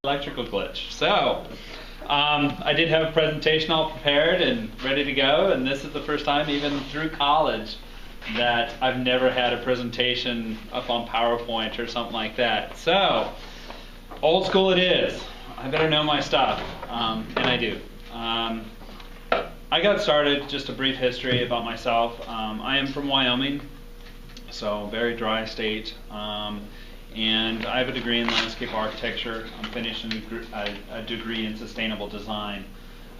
Electrical glitch. So, I did have a presentation all prepared and ready to go, and this is the first time, even through college, that I've never had a presentation up on PowerPoint or something like that. So, old school it is. I better know my stuff, and I do. I got started, just a brief history about myself. I am from Wyoming, so very dry state. And I have a degree in landscape architecture. I'm finishing a degree in sustainable design,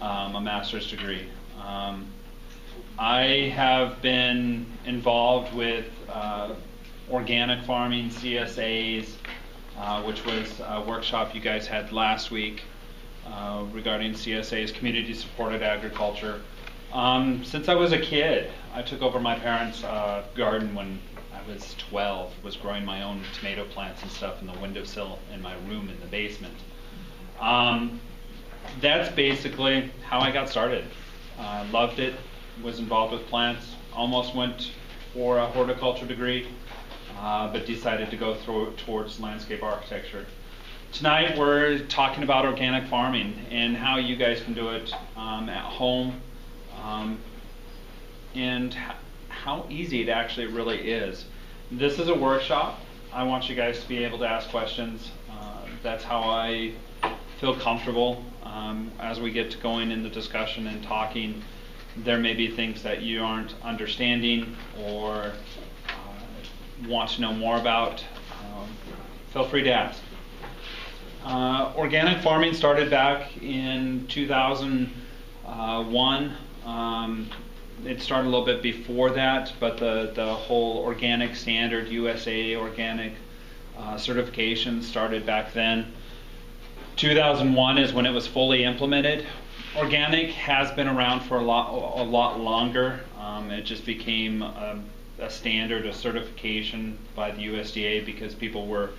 a master's degree. I have been involved with organic farming, CSAs, which was a workshop you guys had last week regarding CSAs, community supported agriculture. Since I was a kid, I took over my parents' garden when I was 12, was growing my own tomato plants and stuff in the windowsill in my room in the basement. That's basically how I got started. Loved it, was involved with plants, almost went for a horticulture degree, but decided to go towards landscape architecture. Tonight we're talking about organic farming and how you guys can do it at home, and how easy it actually really is. This is a workshop. I want you guys to be able to ask questions. That's how I feel comfortable. As we get to going in the discussion and talking, there may be things that you aren't understanding or want to know more about. Feel free to ask. Organic farming started back in 2001. It started a little bit before that, but the whole organic standard, USA organic certification started back then. 2001 is when it was fully implemented. Organic has been around for a lot longer. It just became a standard, a certification by the USDA because people were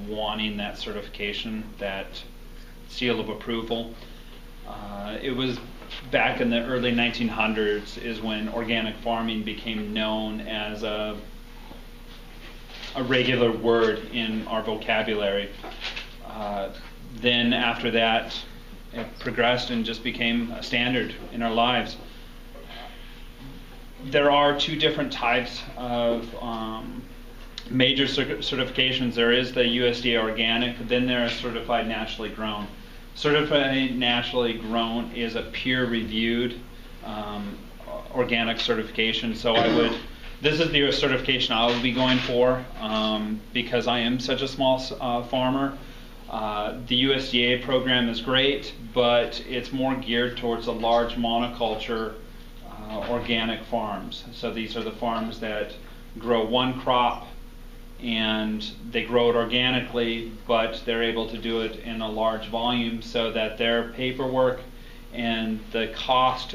wanting that certification, that seal of approval. It was back in the early 1900s is when organic farming became known as a regular word in our vocabulary. Then after that, it progressed and just became a standard in our lives. There are two different types of major certifications. There is the USDA organic, then there is certified naturally grown. Certified naturally grown is a peer-reviewed organic certification. So this is the certification I will be going for because I am such a small farmer. The USDA program is great, but it's more geared towards the large monoculture organic farms. So these are the farms that grow one crop and they grow it organically, but they're able to do it in a large volume so that their paperwork and the cost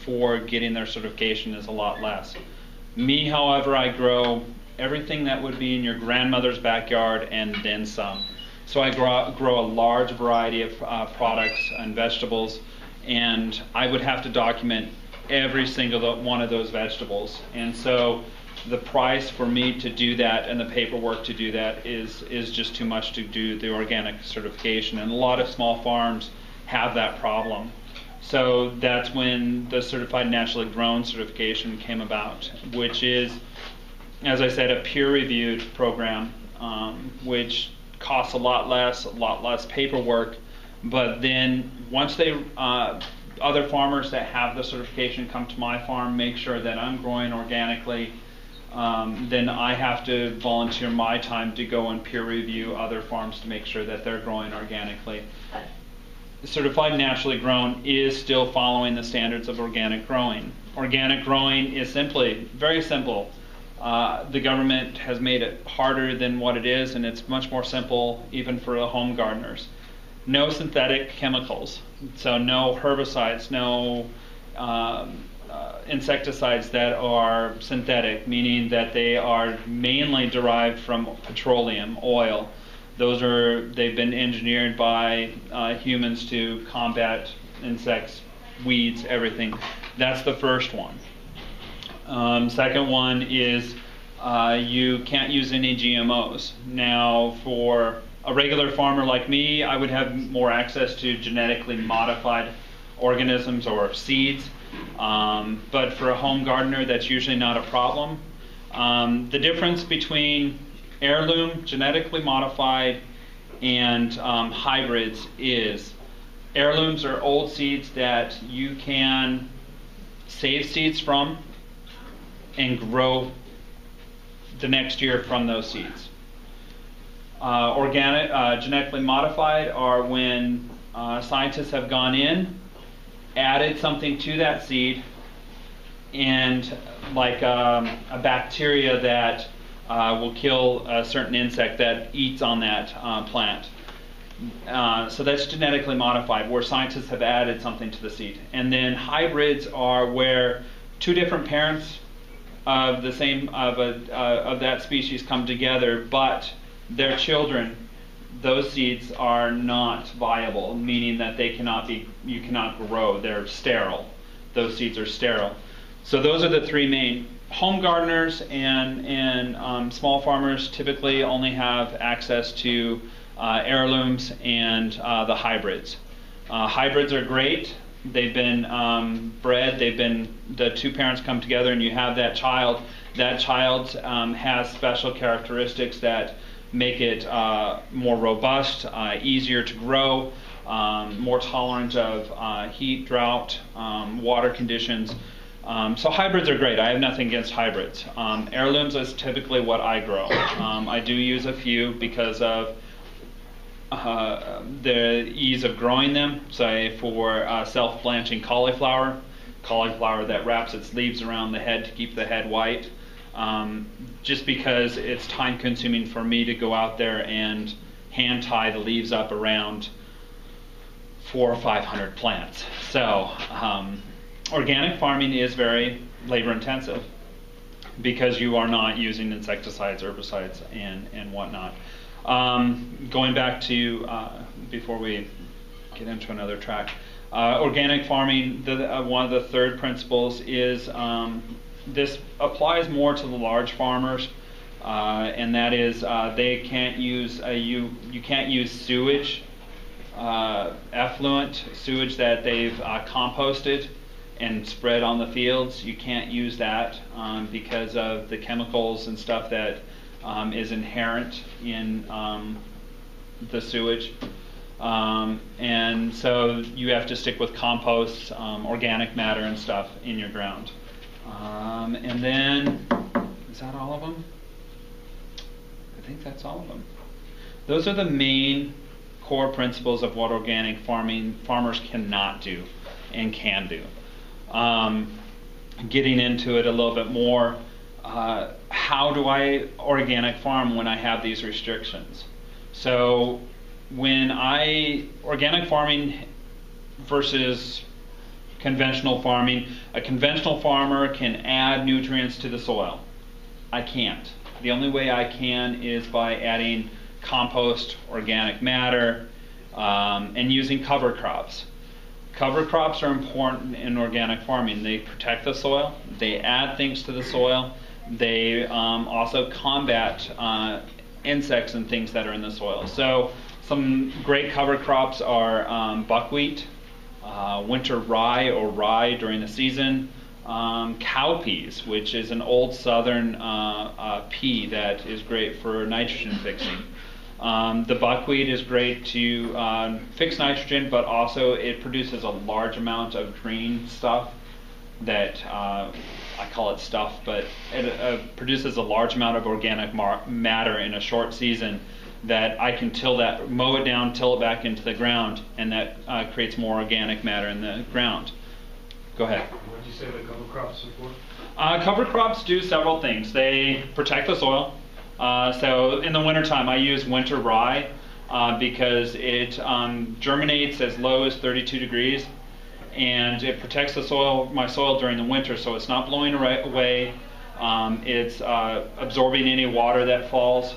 for getting their certification is a lot less. Me, however, I grow everything that would be in your grandmother's backyard and then some. So I grow a large variety of products and vegetables, and I would have to document every single one of those vegetables. And so the price for me to do that and the paperwork to do that is just too much to do the organic certification, and a lot of small farms have that problem. So that's when the certified naturally grown certification came about, which is, as I said, a peer-reviewed program, which costs a lot less paperwork, but then once they other farmers that have the certification come to my farm, make sure that I'm growing organically, then I have to volunteer my time to go and peer review other farms to make sure that they're growing organically. Certified naturally grown is still following the standards of organic growing. Organic growing is very simple. The government has made it harder than what it is, and it's much more simple even for the home gardeners. No synthetic chemicals, so no herbicides, no insecticides that are synthetic, meaning that they are mainly derived from petroleum, oil. They've been engineered by humans to combat insects, weeds, everything. That's the first one. Second one is you can't use any GMOs. Now, for a regular farmer like me, I would have more access to genetically modified organisms or seeds. But for a home gardener, that's usually not a problem. The difference between heirloom, genetically modified, and hybrids is heirlooms are old seeds that you can save seeds from and grow the next year from those seeds. Genetically modified are when scientists have gone in, added something to that seed, and like a bacteria that will kill a certain insect that eats on that plant. So that's genetically modified, where scientists have added something to the seed. And then hybrids are where two different parents of the same of that species come together, but their children, those seeds are not viable, meaning that you cannot grow. They're sterile. Those seeds are sterile. So those are the three main. Home gardeners and small farmers typically only have access to heirlooms and the hybrids. Hybrids are great. They've been bred. The two parents come together, and you have that child. That child has special characteristics that make it more robust, easier to grow, more tolerant of heat, drought, water conditions. So hybrids are great. I have nothing against hybrids. Heirlooms is typically what I grow. I do use a few because of the ease of growing them. Say for self-blanching cauliflower that wraps its leaves around the head to keep the head white. Just because it's time consuming for me to go out there and hand tie the leaves up around 400 or 500 plants. So organic farming is very labor intensive because you are not using insecticides, herbicides, and whatnot. Going back to, before we get into another track, organic farming, one of the third principles is this applies more to the large farmers, and that is they can't use you can't use sewage, effluent sewage that they've composted and spread on the fields. You can't use that because of the chemicals and stuff that is inherent in the sewage. And so you have to stick with compost, organic matter and stuff in your ground. And then, is that all of them? I think that's all of them. Those are the main core principles of what organic farmers cannot do and can do. Getting into it a little bit more, how do I organic farm when I have these restrictions? So organic farming versus conventional farming, a conventional farmer can add nutrients to the soil. I can't. The only way I can is by adding compost, organic matter, and using cover crops. Cover crops are important in organic farming. They protect the soil, they add things to the soil, they also combat insects and things that are in the soil. So some great cover crops are buckwheat, winter rye or rye during the season, cowpeas, which is an old southern pea that is great for nitrogen fixing. The buckwheat is great to fix nitrogen, but also it produces a large amount of green stuff that I call it stuff, but it produces a large amount of organic matter in a short season that I can mow it down, till it back into the ground, and that creates more organic matter in the ground. Go ahead. What did you say the cover crops are for? Cover crops do several things. They protect the soil. So in the wintertime, I use winter rye because it germinates as low as 32 degrees, and it protects my soil during the winter, so it's not blowing away. It's absorbing any water that falls.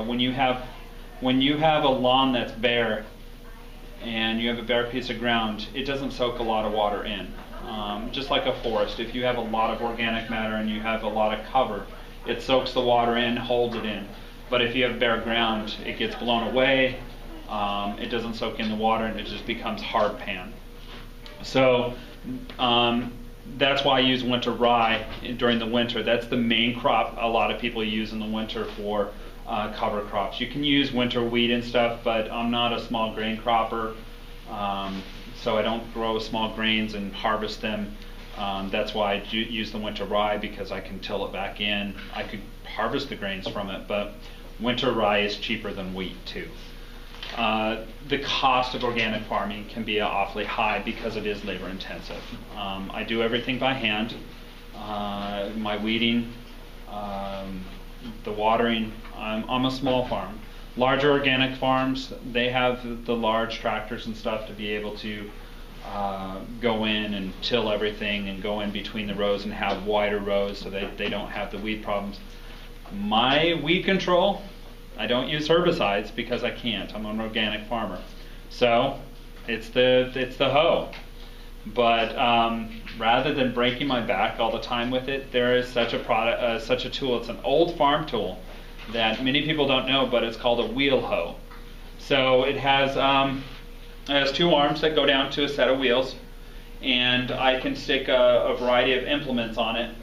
When you have a lawn that's bare and you have a bare piece of ground, it doesn't soak a lot of water in. Just like a forest, if you have a lot of organic matter and you have a lot of cover, it soaks the water in, holds it in. But if you have bare ground, it gets blown away, it doesn't soak in the water, and it just becomes hard pan. So that's why I use winter rye during the winter. That's the main crop a lot of people use in the winter for cover crops. You can use winter wheat and stuff, but I'm not a small grain cropper, so I don't grow small grains and harvest them. That's why I use the winter rye, because I can till it back in. I could harvest the grains from it, but winter rye is cheaper than wheat too. The cost of organic farming can be awfully high because it is labor intensive. I do everything by hand. My weeding, the watering. I'm a small farm. Larger organic farms, they have the large tractors and stuff to be able to go in and till everything and go in between the rows and have wider rows so that they don't have the weed problems. My weed control, I don't use herbicides because I can't. I'm an organic farmer. So it's the hoe. But rather than breaking my back all the time with it, there is such a tool. It's an old farm tool that many people don't know, but it's called a wheel hoe. So it has two arms that go down to a set of wheels, and I can stick a variety of implements on it.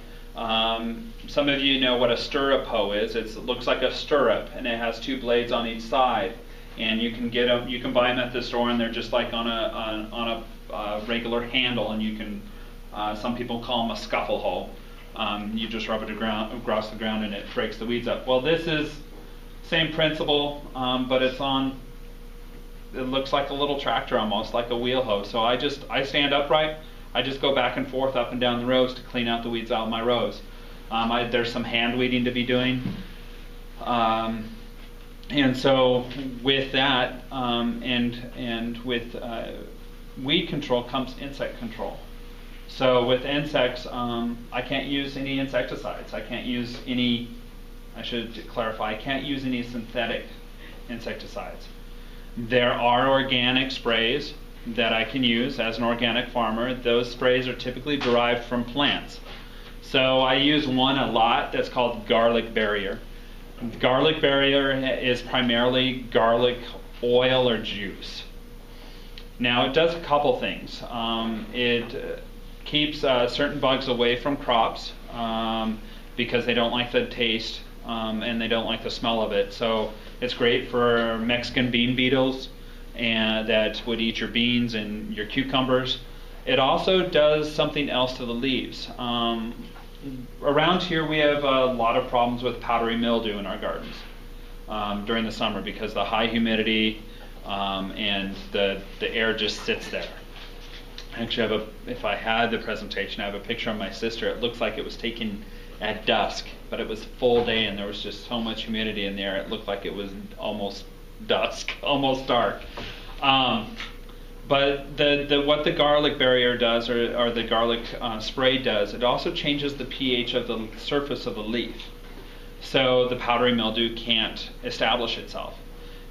Some of you know what a stirrup hoe is. It looks like a stirrup, and it has two blades on each side. And you can get them. You can buy them at the store, and they're just like on a regular handle. And you can. Some people call them a scuffle hoe. You just rub it across the ground, and it breaks the weeds up. Well, this is same principle, but it's on. It looks like a little tractor almost, like a wheel hoe. So I stand upright. I just go back and forth up and down the rows to clean out the weeds out of my rows. There's some hand weeding to be doing. And so with that and with weed control comes insect control. So with insects, I can't use any insecticides. I can't use any, I should clarify, I can't use any synthetic insecticides. There are organic sprays that I can use as an organic farmer. Those sprays are typically derived from plants. So I use one a lot that's called garlic barrier. Garlic barrier is primarily garlic oil or juice. Now it does a couple things. It keeps certain bugs away from crops because they don't like the taste and they don't like the smell of it. So it's great for Mexican bean beetles and that would eat your beans and your cucumbers. It also does something else to the leaves. Around here we have a lot of problems with powdery mildew in our gardens during the summer because the high humidity and the air just sits there. Actually, if I had the presentation, I have a picture of my sister. It looks like it was taken at dusk, but it was full day and there was just so much humidity in the air. It looked like it was almost dusk, almost dark. But what the garlic barrier does, or the garlic spray does, it also changes the pH of the surface of the leaf. So the powdery mildew can't establish itself.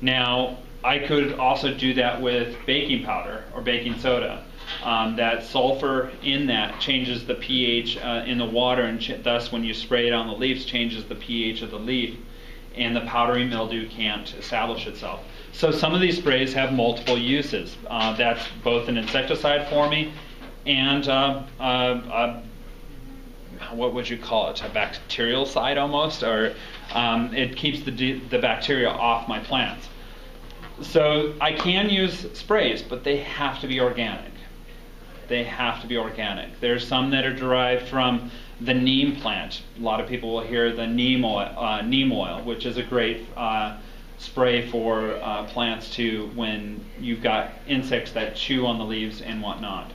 Now, I could also do that with baking powder or baking soda. That sulfur in that changes the pH in the water, and thus when you spray it on the leaves, changes the pH of the leaf, and the powdery mildew can't establish itself. So some of these sprays have multiple uses. That's both an insecticide for me and what would you call it? A bacterial side almost, or it keeps the bacteria off my plants. So I can use sprays, but they have to be organic. They have to be organic. There's some that are derived from the neem plant. A lot of people will hear the neem oil, which is a great spray for plants too when you've got insects that chew on the leaves and whatnot.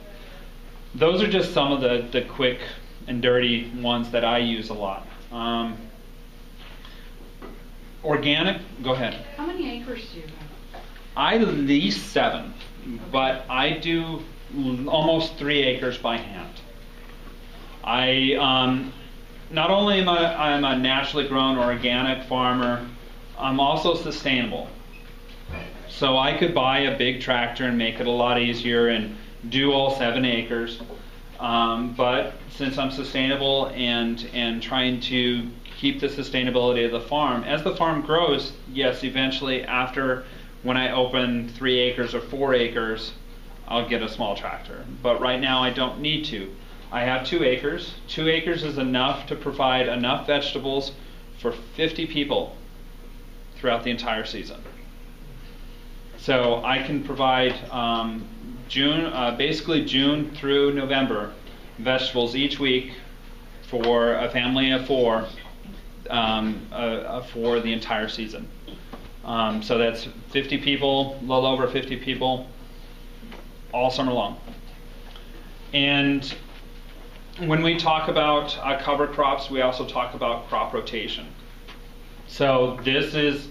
Those are just some of the quick and dirty ones that I use a lot. Organic, go ahead. How many acres do you have? I lease 7, but I do almost 3 acres by hand. I not only am I'm a naturally grown organic farmer, I'm also sustainable. So I could buy a big tractor and make it a lot easier and do all 7 acres. But since I'm sustainable and trying to keep the sustainability of the farm. As the farm grows, yes, eventually after when I open 3 acres or 4 acres, I'll get a small tractor. But right now I don't need to. I have 2 acres. 2 acres is enough to provide enough vegetables for 50 people throughout the entire season. So I can provide basically June through November, vegetables each week for a family of 4 for the entire season. So that's 50 people, a little over 50 people, all summer long. And when we talk about cover crops, we also talk about crop rotation. So this is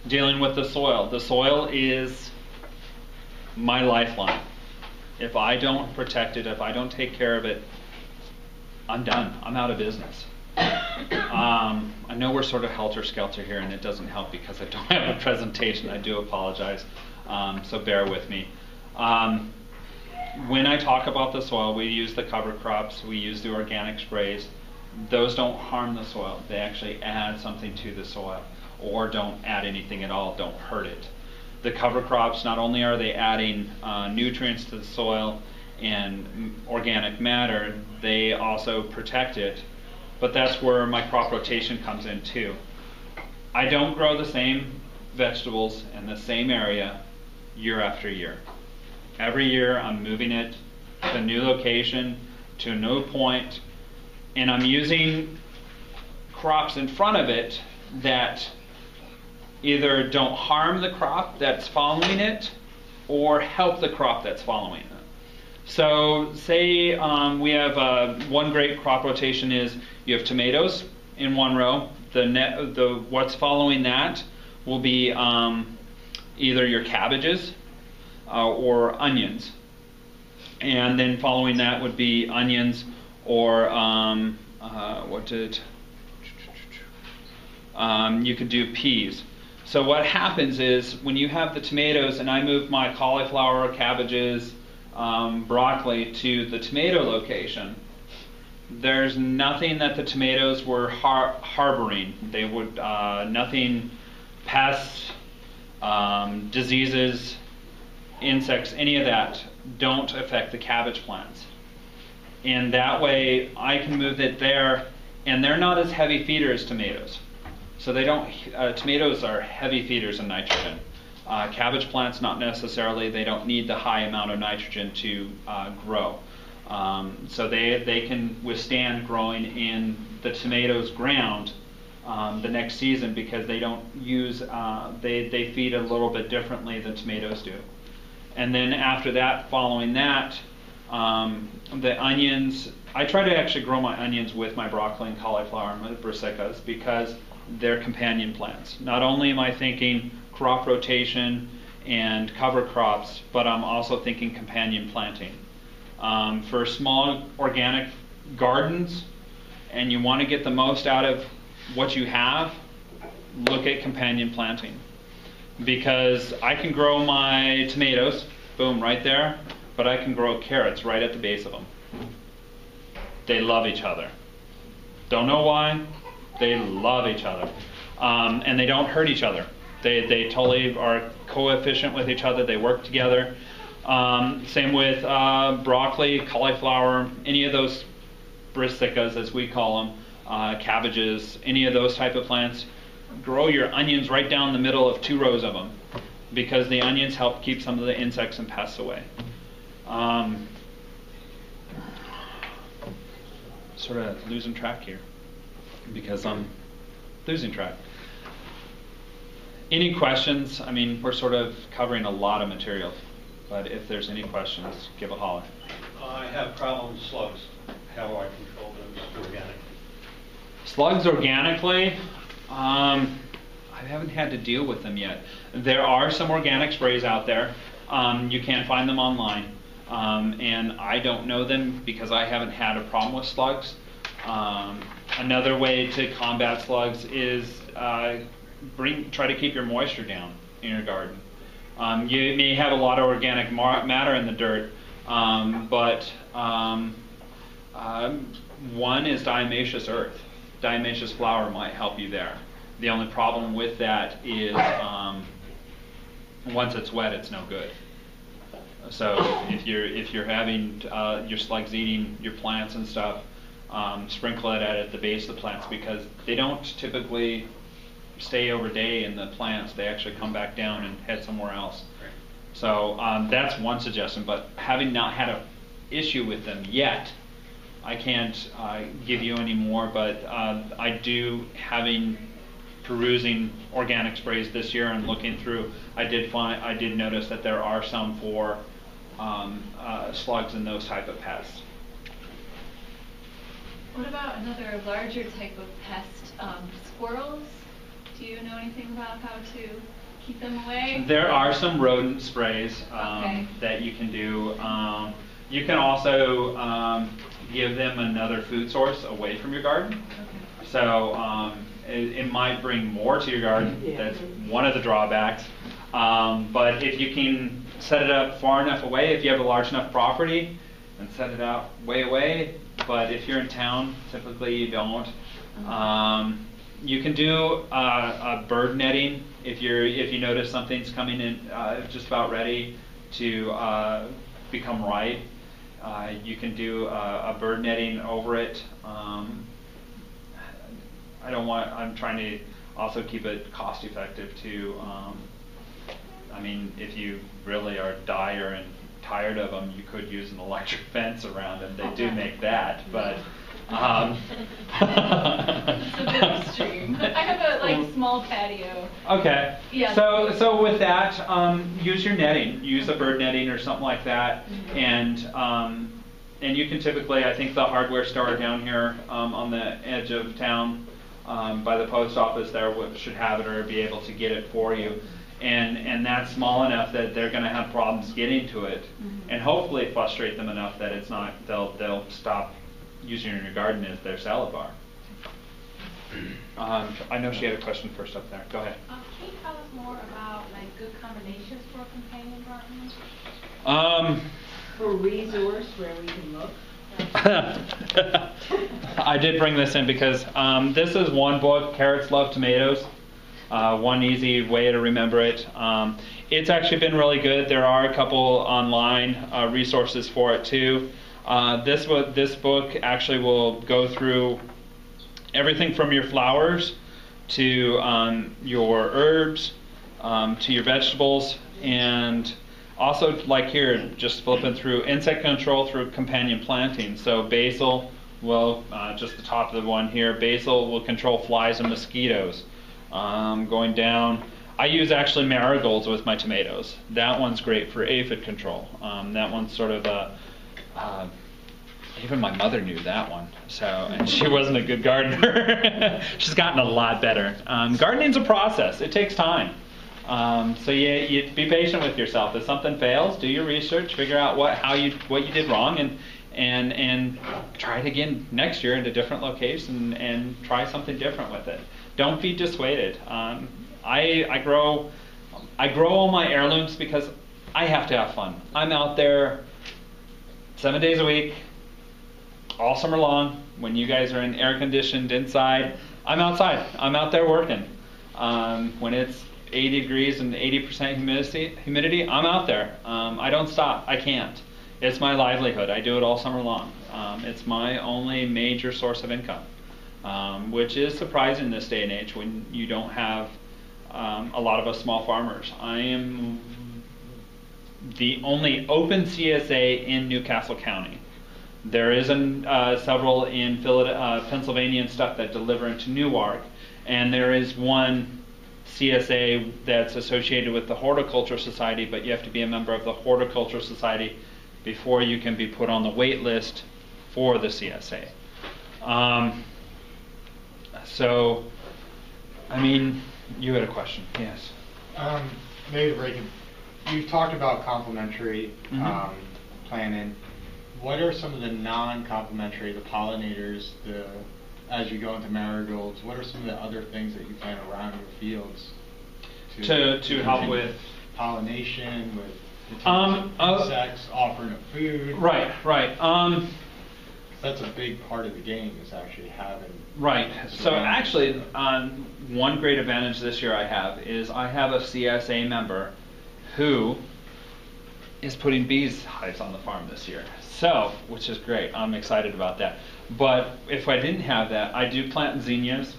dealing with the soil. The soil is my lifeline. If I don't protect it, if I don't take care of it, I'm done. I'm out of business. I know we're sort of helter-skelter here, and it doesn't help because I don't have a presentation. I do apologize, so bear with me. When I talk about the soil, we use the cover crops, we use the organic sprays. Those don't harm the soil. They actually add something to the soil, or don't add anything at all, don't hurt it. The cover crops, not only are they adding nutrients to the soil and organic matter, they also protect it. But that's where my crop rotation comes in too. I don't grow the same vegetables in the same area year after year. Every year I'm moving it to a new location, to a new point, and I'm using crops in front of it that either don't harm the crop that's following it or help the crop that's following it. So say we have one great crop rotation is you have tomatoes in one row. What's following that will be either your cabbages or onions. And then following that would be onions or you could do peas. So what happens is when you have the tomatoes and I move my cauliflower, cabbages, broccoli to the tomato location, there's nothing that the tomatoes were harboring. They would, nothing, pests, diseases, insects, any of that don't affect the cabbage plants. And that way I can move it there, and they're not as heavy feeders as tomatoes. So they don't, tomatoes are heavy feeders of nitrogen. Cabbage plants, not necessarily. They don't need the high amount of nitrogen to grow. So they can withstand growing in the tomatoes ground the next season because they don't use, they feed a little bit differently than tomatoes do. And then after that, following that, the onions, I try to actually grow my onions with my broccoli and cauliflower and my brassicas because they're companion plants. Not only am I thinking crop rotation and cover crops, but I'm also thinking companion planting. For small organic gardens, and you want to get the most out of what you have, look at companion planting. Because I can grow my tomatoes, boom, right there, but I can grow carrots right at the base of them. They love each other. Don't know why, they love each other. And they don't hurt each other. They totally are coefficient with each other, they work together. Same with broccoli, cauliflower, any of those brassicas as we call them, cabbages, any of those type of plants. Grow your onions right down the middle of 2 rows of them because the onions help keep some of the insects and pests away. Sort of losing track here because I'm losing track. Any questions? I mean, we're sort of covering a lot of material, but if there's any questions, give a holler. I have problem with slugs. How do I control those organically? Slugs organically? I haven't had to deal with them yet. There are some organic sprays out there. You can find them online. And I don't know them because I haven't had a problem with slugs. Another way to combat slugs is try to keep your moisture down in your garden. You may have a lot of organic matter in the dirt, but one is diatomaceous earth. diatomaceous flower might help you there. The only problem with that is once it's wet, it's no good. So if you're having your slugs eating your plants and stuff, sprinkle it at the base of the plants, because they don't typically stay over day in the plants. They actually come back down and head somewhere else. Right. So that's one suggestion. But having not had an issue with them yet, I can't give you any more. But I do, having perusing organic sprays this year and looking through, I did notice that there are some for slugs and those type of pests. What about another larger type of pest, squirrels? Do you know anything about how to keep them away? There are some rodent sprays Okay. that you can do. You can also give them another food source away from your garden. Okay. So it might bring more to your garden. Yeah. That's one of the drawbacks. But if you can set it up far enough away, if you have a large enough property, and set it out way away. But if you're in town, typically you don't. You can do a bird netting if you notice something's coming in just about ready to become ripe. You can do a bird netting over it. I'm trying to also keep it cost effective too. I mean, if you really are dire and tired of them, you could use an electric fence around them. They do make that, but It's a bit extreme. I have a small patio. okay. Yeah. So with that, use your netting. Use a bird netting or something like that, and you can typically, I think the hardware store down here on the edge of town by the post office there should have it or be able to get it for you. And that's small enough that they're going to have problems getting to it, and hopefully frustrate them enough that it's not they'll stop using it in your garden as their salad bar. I know she had a question first up there. Go ahead. Can you tell us more about good combinations for a companion garden? For resource where we can look. I did bring this in because this is one book, Carrots Love Tomatoes. One easy way to remember it. It's actually been really good. There are a couple online resources for it too. This book actually will go through everything from your flowers to your herbs to your vegetables, and also, like here, just flipping through insect control through companion planting. So basil will, just the top of the one here, basil will control flies and mosquitoes. Going down, I use actually marigolds with my tomatoes. That one's great for aphid control. That one's sort of even my mother knew that one. So, and she wasn't a good gardener. She's gotten a lot better. Gardening's a process. It takes time. So you be patient with yourself. If something fails, do your research, figure out what you did wrong, and try it again next year in a different location and try something different with it. Don't be dissuaded. I grow all my heirlooms because I have to have fun. I'm out there 7 days a week, all summer long. When you guys are in air conditioned inside, I'm outside. I'm out there working. When it's 80 degrees and 80% humidity, I'm out there. I don't stop. I can't. It's my livelihood. I do it all summer long. It's my only major source of income, which is surprising this day and age when you don't have a lot of us small farmers. I am the only open CSA in Newcastle County. There is several in Pennsylvania and stuff that deliver into Newark, and there is one CSA that's associated with the Horticulture Society, but you have to be a member of the Horticulture Society before you can be put on the wait list for the CSA. So, I mean, you had a question, yes. Maybe to break it, you talked about complementary planting. What are some of the non-complementary, the pollinators, as you go into marigolds, what are some of the other things that you plant around your fields to help with pollination, with insects, offering of food? Right. That's a big part of the game, is actually having. Right. So actually, one great advantage this year I have is I have a CSA member who is putting bees hives on the farm this year. So, which is great. I'm excited about that. But if I didn't have that, I do plant zinnias.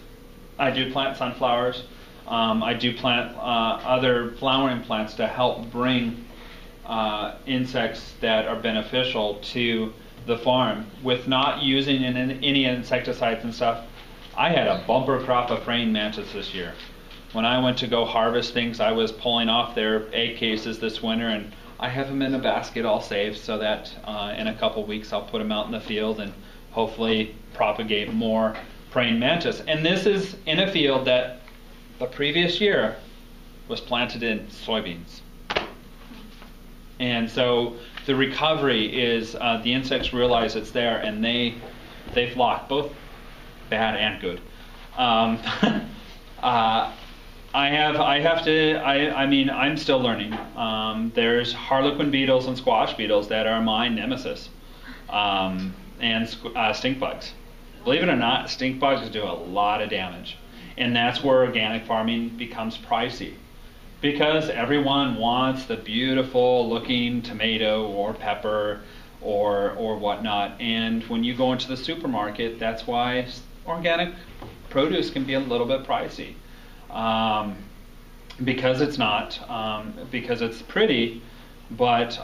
I do plant sunflowers. I do plant other flowering plants to help bring insects that are beneficial to the farm with not using any insecticides and stuff. I had a bumper crop of praying mantis this year. When I went to go harvest things, I was pulling off their egg cases this winter, and I have them in a basket all saved so that in a couple weeks I'll put them out in the field and hopefully propagate more praying mantis. And this is in a field that the previous year was planted in soybeans. And so the recovery is the insects realize it's there, and they flock, both bad and good. I'm still learning. There's harlequin beetles and squash beetles that are my nemesis, and stink bugs. Believe it or not, stink bugs do a lot of damage, and that's where organic farming becomes pricey. Because everyone wants the beautiful looking tomato or pepper or whatnot. And when you go into the supermarket, that's why organic produce can be a little bit pricey. Because it's not, because it's pretty, but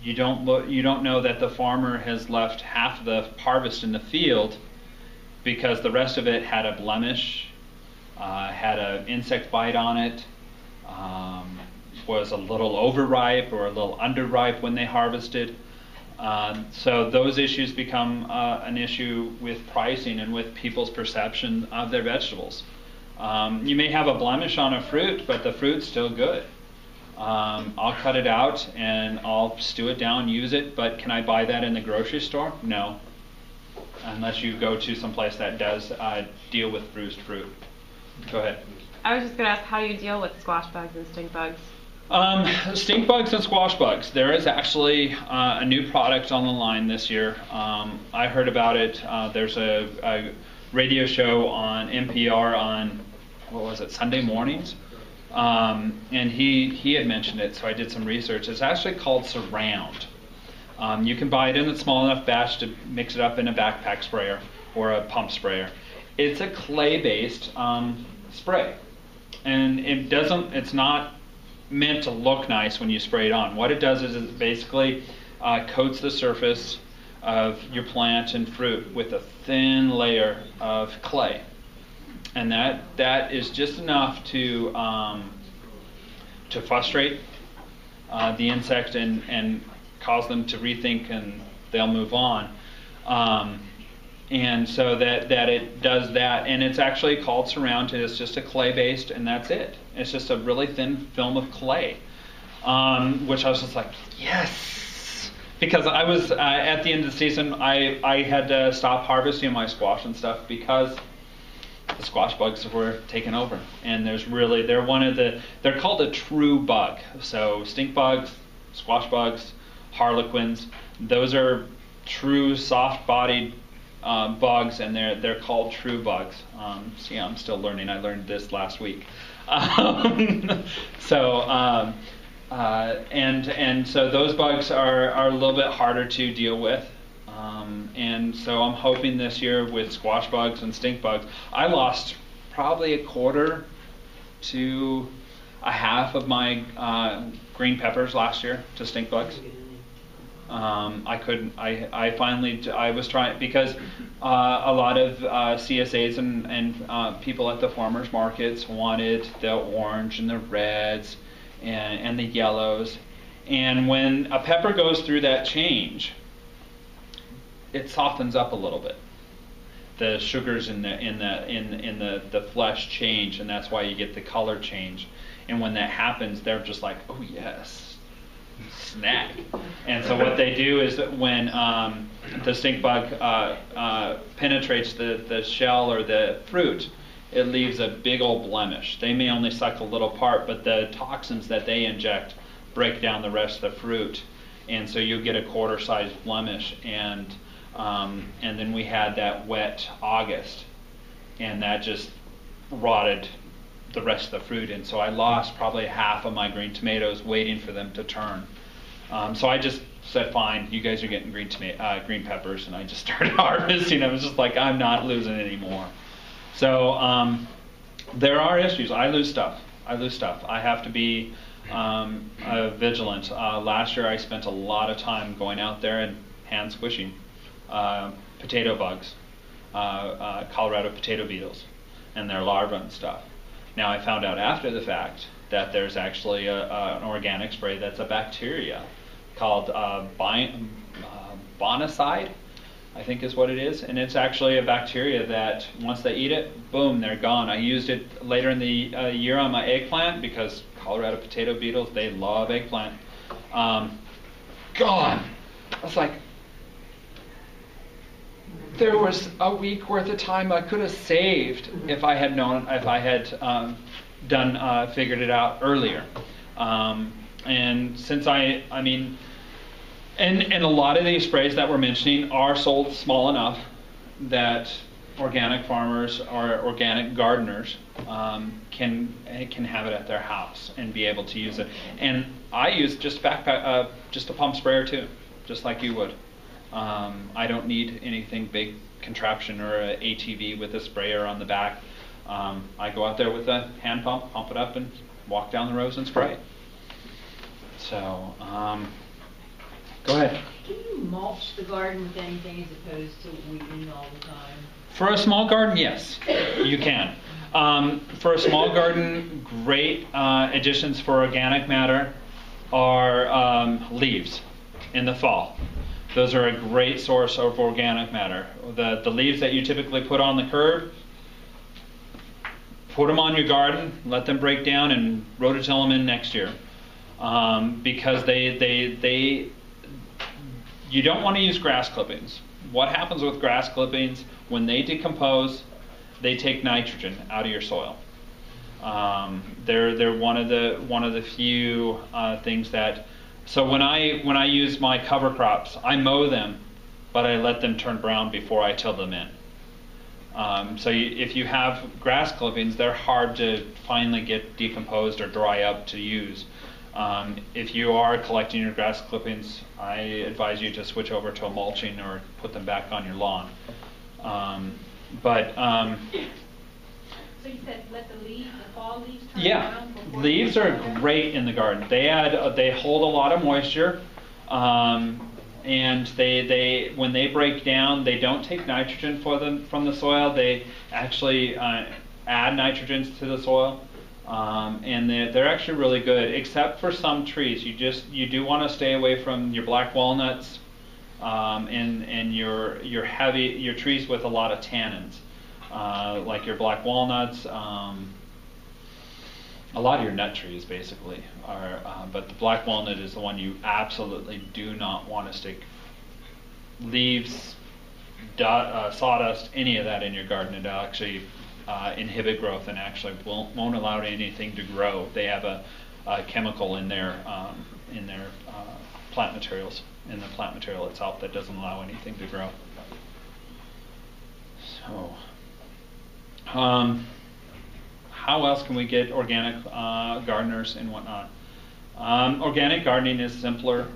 you don't know that the farmer has left half the harvest in the field because the rest of it had a blemish, had an insect bite on it, was a little overripe or a little underripe when they harvested. So those issues become an issue with pricing and with people's perception of their vegetables. You may have a blemish on a fruit, but the fruit's still good. I'll cut it out and I'll stew it down, use it, but can I buy that in the grocery store? No. Unless you go to some place that does deal with bruised fruit. Go ahead. I was just going to ask, how do you deal with squash bugs and stink bugs? Stink bugs and squash bugs. There is actually a new product on the line this year. I heard about it. There's a radio show on NPR on, what was it, Sunday mornings? And he had mentioned it, so I did some research. It's actually called Surround. You can buy it in a small enough batch to mix it up in a backpack sprayer or a pump sprayer. It's a clay-based spray. And it's not meant to look nice when you spray it on. What it does is it basically coats the surface of your plant and fruit with a thin layer of clay. And that is just enough to frustrate the insect and cause them to rethink, and they'll move on. And so that it does that, and it's actually called Surround. It's just a clay-based, and that's it. It's just a really thin film of clay, which I was just like, yes, because I was at the end of the season, I had to stop harvesting my squash and stuff because the squash bugs were taken over, and they're called a true bug. So stink bugs, squash bugs, harlequins, those are true soft-bodied bugs, and they're called true bugs. See, I'm still learning. I learned this last week. So those bugs are a little bit harder to deal with. And so I'm hoping this year with squash bugs and stink bugs, I lost probably a quarter to a half of my green peppers last year to stink bugs. I was trying, because a lot of CSAs and people at the farmers markets wanted the orange and the reds and the yellows, and when a pepper goes through that change, it softens up a little bit. The sugars in the flesh change, and that's why you get the color change. And when that happens, they're just like, oh yes, snack. And so what they do is that when the stink bug penetrates the shell or the fruit, it leaves a big old blemish. They may only suck a little part, but the toxins that they inject break down the rest of the fruit, and so you'll get a quarter-sized blemish. And And then we had that wet August, and that just rotted the rest of the fruit. And so I lost probably half of my green tomatoes waiting for them to turn. So I just said, fine, you guys are getting green peppers, and I just started harvesting. I was just like, I'm not losing any more. So there are issues. I lose stuff. I have to be vigilant. Last year I spent a lot of time going out there and hand squishing potato bugs, Colorado potato beetles, and their larvae and stuff. Now I found out after the fact that there's actually an organic spray that's a bacteria called bonicide, I think is what it is, and it's actually a bacteria that once they eat it, boom, they're gone. I used it later in the year on my eggplant because Colorado potato beetles, they love eggplant. Gone. I was like, there was a week worth of time I could have saved if I had known, if I had figured it out earlier. And since I mean, and a lot of these sprays that we're mentioning are sold small enough that organic farmers or organic gardeners can have it at their house and be able to use it. And I use just a pump sprayer too, just like you would. I don't need anything big contraption or a ATV with a sprayer on the back. I go out there with a hand pump it up, and walk down the rows and spray. So, go ahead. Can you mulch the garden with anything as opposed to weeding all the time? For a small garden, yes, you can. For a small garden, great additions for organic matter are leaves in the fall. Those are a great source of organic matter. The leaves that you typically put on the curb, put them on your garden, let them break down, and rototill them in next year. Because you don't want to use grass clippings. What happens with grass clippings, when they decompose, they take nitrogen out of your soil. They're one of the few things that. So when I use my cover crops, I mow them, but I let them turn brown before I till them in. So if you have grass clippings, they're hard to finally get decomposed or dry up to use. If you are collecting your grass clippings, I advise you to switch over to a mulching or put them back on your lawn. So you said let the fall leaves turn Yeah, brown? leaves are great in the garden. They hold a lot of moisture, and they when they break down, they don't take nitrogen from the soil. They actually add nitrogen to the soil. And they're actually really good, except for some trees. You do want to stay away from your black walnuts and your trees with a lot of tannins, like your black walnuts. A lot of your nut trees basically are, but the black walnut is the one you absolutely do not want to stick leaves, sawdust, any of that in your garden. It'll actually inhibit growth and actually won't allow anything to grow. They have a chemical in their plant materials, in the plant material itself, that doesn't allow anything to grow. So, how else can we get organic gardeners and whatnot? Organic gardening is simpler.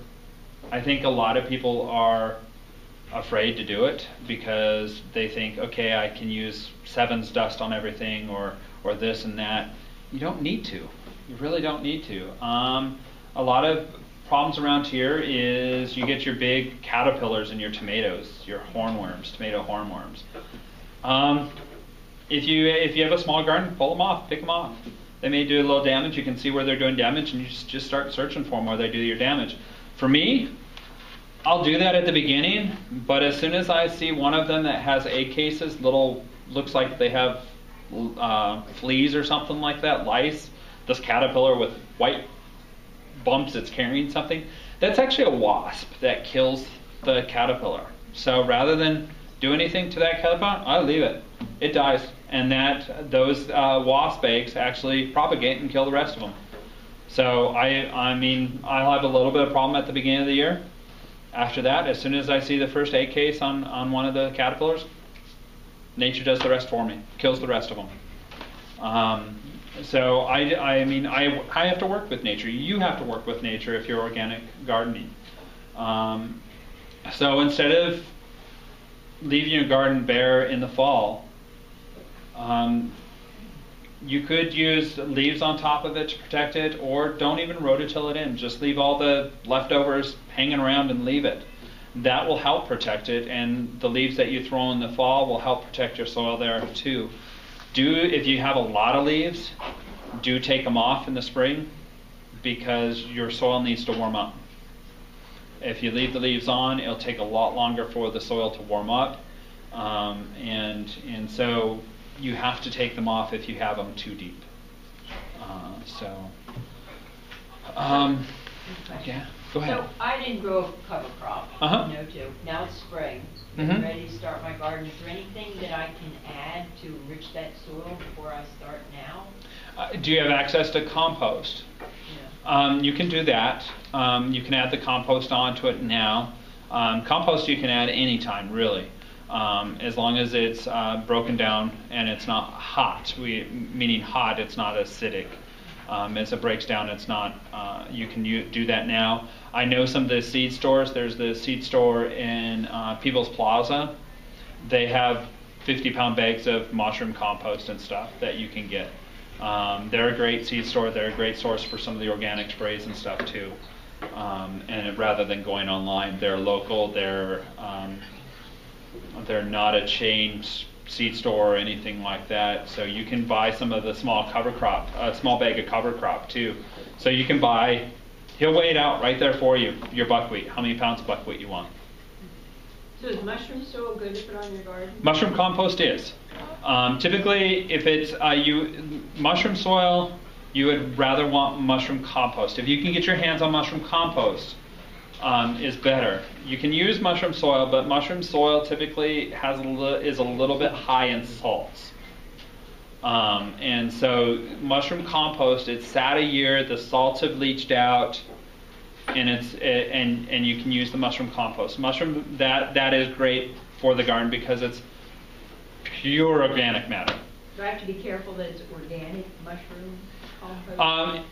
I think a lot of people are afraid to do it because they think, okay, I can use Sevens dust on everything or this and that. You don't need to. You really don't need to. A lot of problems around here is you get your big caterpillars in your tomatoes, your hornworms, tomato hornworms. If you have a small garden, pull them off, pick them off. They may do a little damage. You can see where they're doing damage, and you just start searching for them where they do your damage. For me, I'll do that at the beginning, but as soon as I see one of them that has egg cases, looks like they have fleas or something like that, lice, this caterpillar with white bumps that's carrying something, that's actually a wasp that kills the caterpillar. So rather than do anything to that caterpillar, I leave it. It dies, and those wasp eggs actually propagate and kill the rest of them. So I mean, I'll have a little bit of problem at the beginning of the year, After that, as soon as I see the first egg case on one of the caterpillars, nature does the rest for me, kills the rest of them. So I mean, I have to work with nature. You have to work with nature if you're organic gardening. So instead of leaving your garden bare in the fall, you could use leaves on top of it to protect it, or don't even rototill it in. Just leave all the leftovers hanging around and leave it. That will help protect it, and the leaves that you throw in the fall will help protect your soil there too. If you have a lot of leaves, do take them off in the spring, because your soil needs to warm up. If you leave the leaves on, it'll take a lot longer for the soil to warm up, and so you have to take them off if you have them too deep. Yeah, go ahead. So I didn't grow a cover crop, now it's spring. I'm ready to start my garden. Is there anything that I can add to enrich that soil before I start now? Do you have access to compost? Yeah. You can do that. You can add the compost onto it now. Compost you can add anytime, really, as long as it's broken down and it's not hot. Meaning hot, it's not acidic. As it breaks down, it's not. You can do that now. I know some of the seed stores. There's the seed store in People's Plaza. They have 50-pound bags of mushroom compost and stuff that you can get. They're a great seed store. They're a great source for some of the organic sprays and stuff too. And rather than going online, they're local. They're not a chain seed store or anything like that. So you can buy some of the small cover crop, a small bag of cover crop too. So you can buy. He'll weigh it out right there for you. Your buckwheat. How many pounds of buckwheat you want? So is mushroom soil good to put on your garden? Mushroom compost is. Typically, if it's mushroom soil, you would rather want mushroom compost. If you can get your hands on mushroom compost, is better. You can use mushroom soil, but mushroom soil typically is a little bit high in salts. And so mushroom compost, it's sat a year, the salts have leached out, and and you can use the mushroom compost. Mushroom that is great for the garden because it's pure organic matter. Do I have to be careful that it's organic mushroom compost?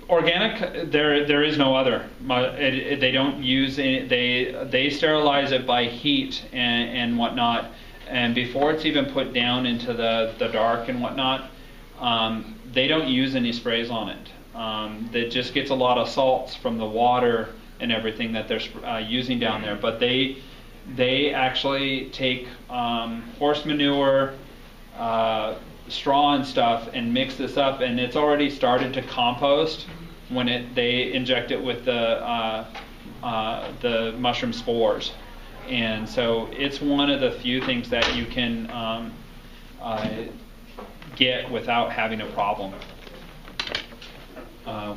Organic, there is no other. They don't use any, they sterilize it by heat and whatnot, and before it's even put down into the dark and whatnot, they don't use any sprays on it. That just gets a lot of salts from the water and everything that they're using down there. But they actually take horse manure, straw and stuff, and mix this up, and it's already started to compost when they inject it with the mushroom spores. And so it's one of the few things that you can get without having a problem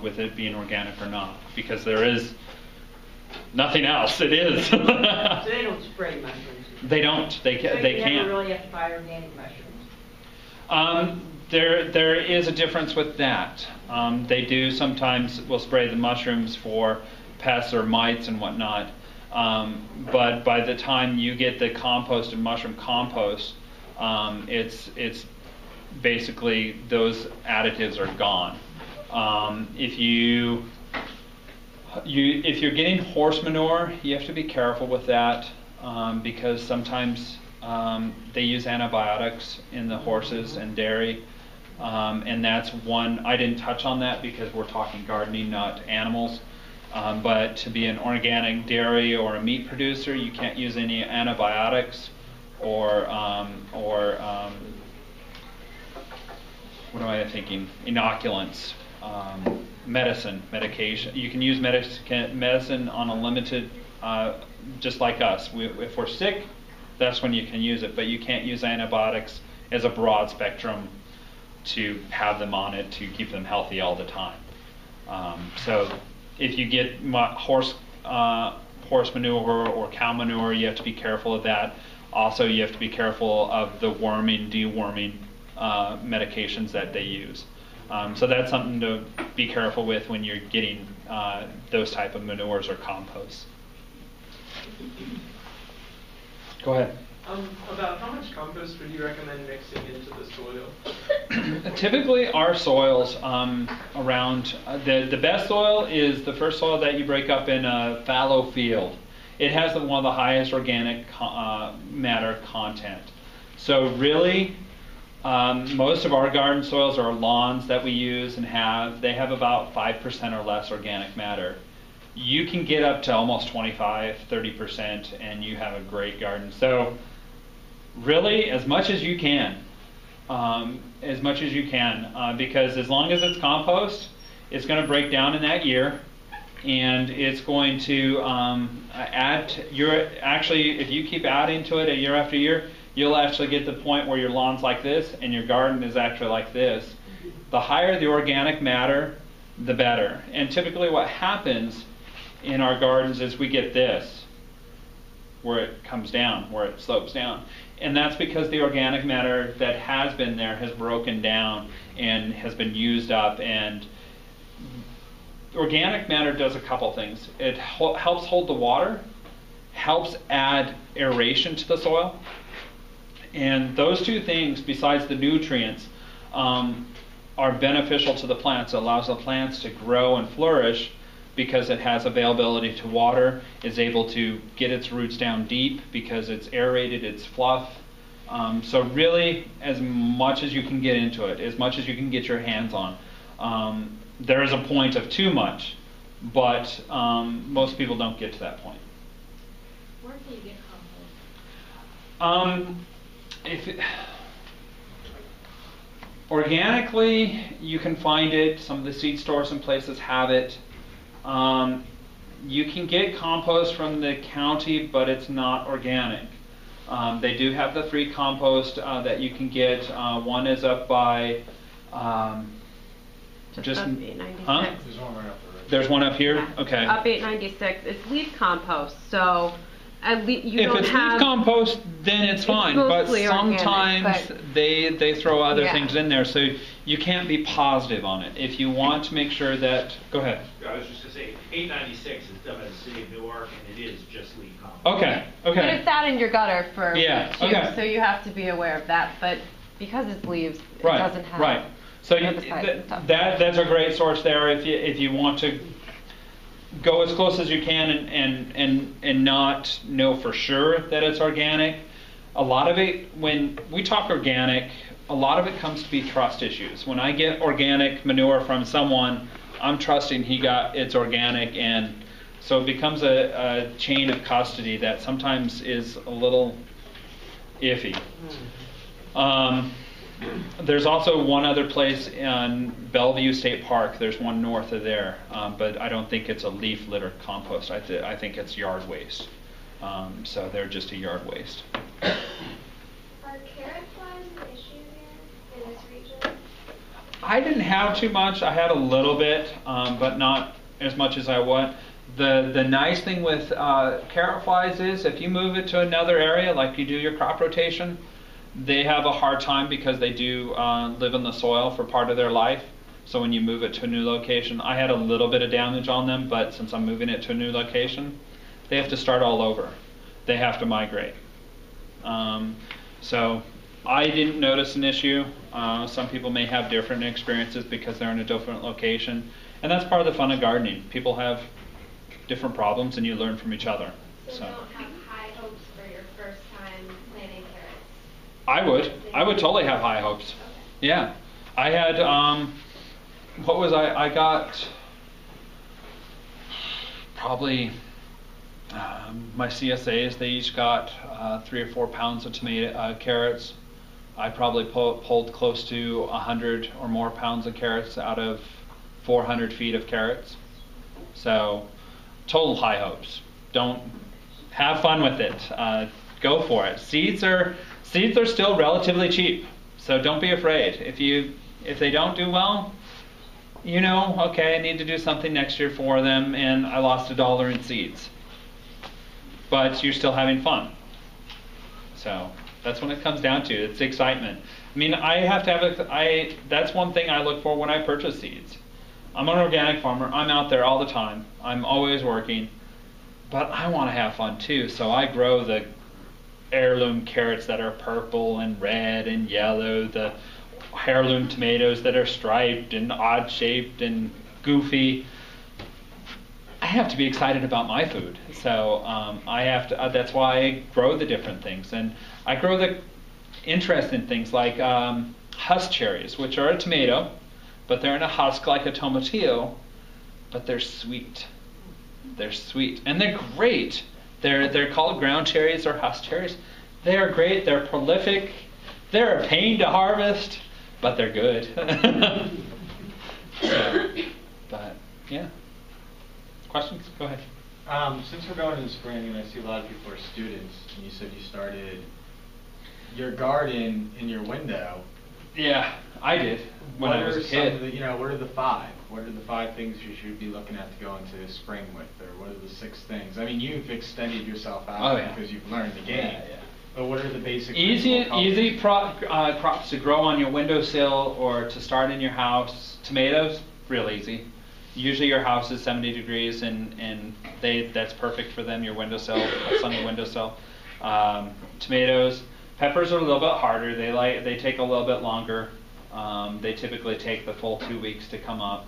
with it being organic or not, because there is nothing else. It is. So they don't spray mushrooms? They don't. They can't. So you never really have to buy organic mushrooms? There is a difference with that. They do sometimes will spray the mushrooms for pests or mites and whatnot. But by the time you get the compost and mushroom compost, it's basically those additives are gone. If you're getting horse manure, you have to be careful with that because sometimes they use antibiotics in the horses and dairy, and that's one. I didn't touch on that because we're talking gardening, not animals. But to be an organic dairy or a meat producer, you can't use any antibiotics or what am I thinking? Inoculants, medication. You can use medicine on a limited, just like us. If we're sick, that's when you can use it. But you can't use antibiotics as a broad spectrum to have them on it to keep them healthy all the time. So if you get horse manure or cow manure, you have to be careful of that. Also, you have to be careful of the deworming medications that they use. So that's something to be careful with when you're getting those type of manures or composts. Go ahead. About how much compost would you recommend mixing into the soil? Typically, our soils around the best soil is the first soil that you break up in a fallow field. It has one of the highest organic matter content. So really, most of our garden soils or lawns that we use and they have about 5% or less organic matter. You can get up to almost 25, 30%, and you have a great garden. So really, as much as you can, because as long as it's compost, it's going to break down in that year, and it's going to if you keep adding to it year after year, you'll actually get to the point where your lawn's like this and your garden is actually like this. The higher the organic matter, the better. And typically what happens in our gardens is we get this, where it comes down, where it slopes down. And that's because the organic matter that has been there has broken down and has been used up. And organic matter does a couple things. It helps hold the water, helps add aeration to the soil. And those two things, besides the nutrients, are beneficial to the plants. It allows the plants to grow and flourish because it has availability to water, is able to get its roots down deep because it's aerated, it's fluff. So really, as much as you can get into it, as much as you can get your hands on. There is a point of too much, but most people don't get to that point. Where can you get compost? Organically, you can find it. Some of the seed stores and places have it. You can get compost from the county, but it's not organic. They do have the free compost that you can get. One is up by Just up 896. Huh? There's one right up the road. There's one up here? Yeah. Okay. Up 896. It's leaf compost, so at least you If don't it's have. leaf compost, then it's fine. But mostly organic, sometimes but- they throw other Yeah. things in there, so you can't be positive on it. If you want to make sure that, go ahead. I was just going to say, 896 is done by the city of Newark, and it is just leaf compost. Okay. But Okay. it's out in your gutter for Yeah, too, okay. so you have to be aware of that. But because it's leaves, it Right. doesn't have. Right. So herbicides and stuff. that's a great source there if you want to go as close as you can and not know for sure that it's organic. A lot of it, when we talk organic, a lot of it comes to be trust issues. When I get organic manure from someone, I'm trusting it's organic, and so it becomes a chain of custody that sometimes is a little iffy. There's also one other place in Bellevue State Park. There's one north of there, but I don't think it's a leaf litter compost. I think it's yard waste. So they're just a yard waste. Are carrot flies an issue here in this region? I didn't have too much. I had a little bit, but not as much as I want. The nice thing with carrot flies is if you move it to another area, like you do your crop rotation, they have a hard time because they do live in the soil for part of their life. So when you move it to a new location, I had a little bit of damage on them, but since I'm moving it to a new location, they have to start all over. They have to migrate. So I didn't notice an issue. Some people may have different experiences because they're in a different location. And that's part of the fun of gardening. People have different problems and you learn from each other. So don't have high hopes for your first time planting carrots? I would totally have high hopes. Okay. Yeah. I had, I got probably my CSAs, they each got 3 or 4 pounds of carrots. I probably pulled close to 100 or more pounds of carrots out of 400 feet of carrots. So total high hopes. Don't have fun with it. Go for it. Seeds are still relatively cheap, so don't be afraid. If they don't do well, okay, I need to do something next year for them, and I lost $1 in seeds. But you're still having fun. So that's when it comes down to. It's excitement. I mean, I have to have that's one thing I look for when I purchase seeds. I'm an organic farmer. I'm out there all the time. I'm always working. but I want to have fun too. So I grow the heirloom carrots that are purple and red and yellow, the heirloom tomatoes that are striped and odd shaped and goofy. I have to be excited about my food, so I have to. That's why I grow the different things, and I grow the interesting things like husk cherries, which are a tomato, but they're in a husk like a tomatillo, but they're sweet. They're sweet, and they're great. They're called ground cherries or husk cherries. They are great. They're prolific. They're a pain to harvest, but they're good. But yeah. Questions? Go ahead. Since we're going in the spring, and I see a lot of people are students, and you said you started your garden in your window. Yeah, I did when I was a kid. What are the five? What are the 5 things you should be looking at to go into spring with, or what are the 6 things? I mean, you've extended yourself out because you've learned the game. Yeah. But what are the basic? Easy crops to grow on your windowsill or to start in your house. Tomatoes, real easy. Usually your house is 70 degrees, and that's perfect for them. Your windowsill, a sunny windowsill. Tomatoes, peppers are a little bit harder. They take a little bit longer. They typically take the full 2 weeks to come up.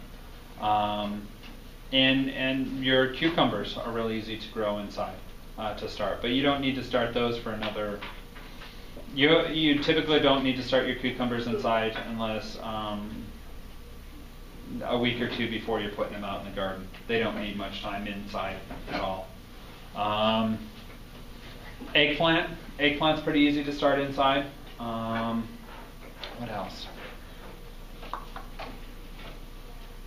And your cucumbers are really easy to grow inside to start, but you don't need to start those for another. You typically don't need to start your cucumbers inside unless a week or 2 before you're putting them out in the garden. They don't need much time inside at all. Eggplant's pretty easy to start inside. What else?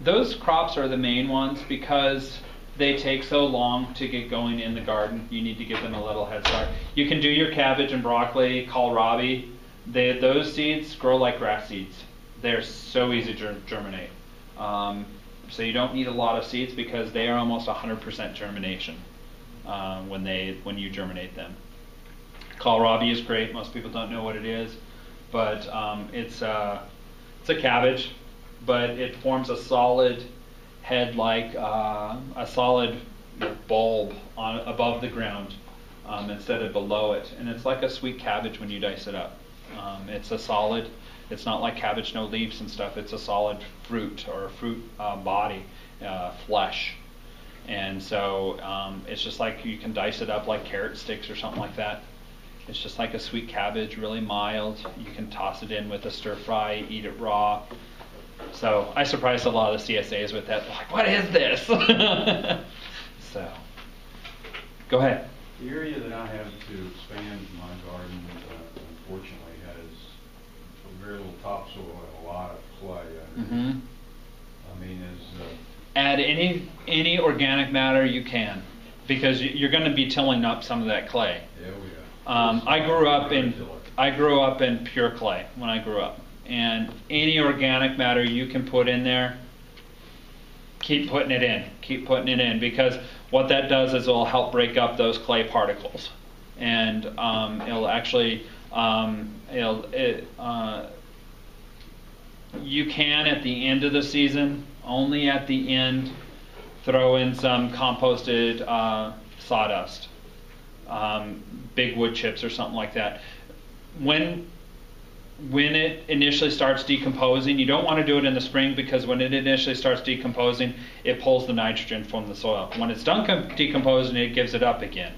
Those crops are the main ones because they take so long to get going in the garden. You need to give them a little head start. You can do your cabbage and broccoli, kohlrabi. Those seeds grow like grass seeds. They're so easy to germinate. So you don't need a lot of seeds because they are almost 100% germination when you germinate them. Kohlrabi is great. Most people don't know what it is, but it's a cabbage, but it forms a solid head like a solid bulb above the ground instead of below it, and it's like a sweet cabbage when you dice it up. It's a solid. It's not like cabbage, no leaves and stuff. It's a solid fruit or a fruit body, flesh. And so it's just like you can dice it up like carrot sticks or something like that. It's just like a sweet cabbage, really mild. You can toss it in with a stir fry, eat it raw. So I surprised a lot of the CSAs with that. They're like, what is this? So, go ahead. The area that I have to expand my garden, unfortunately, has very little topsoil and a lot of clay. Mm-hmm. I mean, add any organic matter you can, because you're going to be tilling up some of that clay. Yeah, we are. I grew up in pure clay when I grew up, and any organic matter you can put in there, keep putting it in, because what that does is it'll help break up those clay particles, and it'll actually you can at the end of the season, only at the end, throw in some composted sawdust, big wood chips or something like that. When it initially starts decomposing, you don't want to do it in the spring, because when it initially starts decomposing, it pulls the nitrogen from the soil. When it's done decomposing, it gives it up again.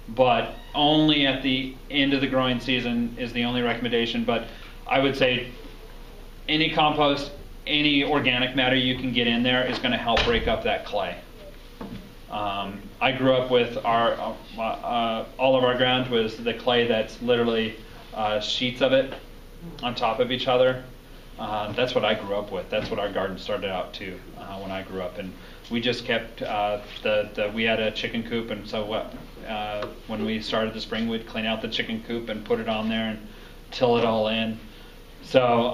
But only at the end of the growing season is the only recommendation. But I would say any compost, any organic matter you can get in there is going to help break up that clay. I grew up with all of our ground was the clay that's literally sheets of it on top of each other. That's what I grew up with. That's what our garden started out to when I grew up, and we just kept we had a chicken coop, and so when we started the spring, we'd clean out the chicken coop and put it on there and till it all in. So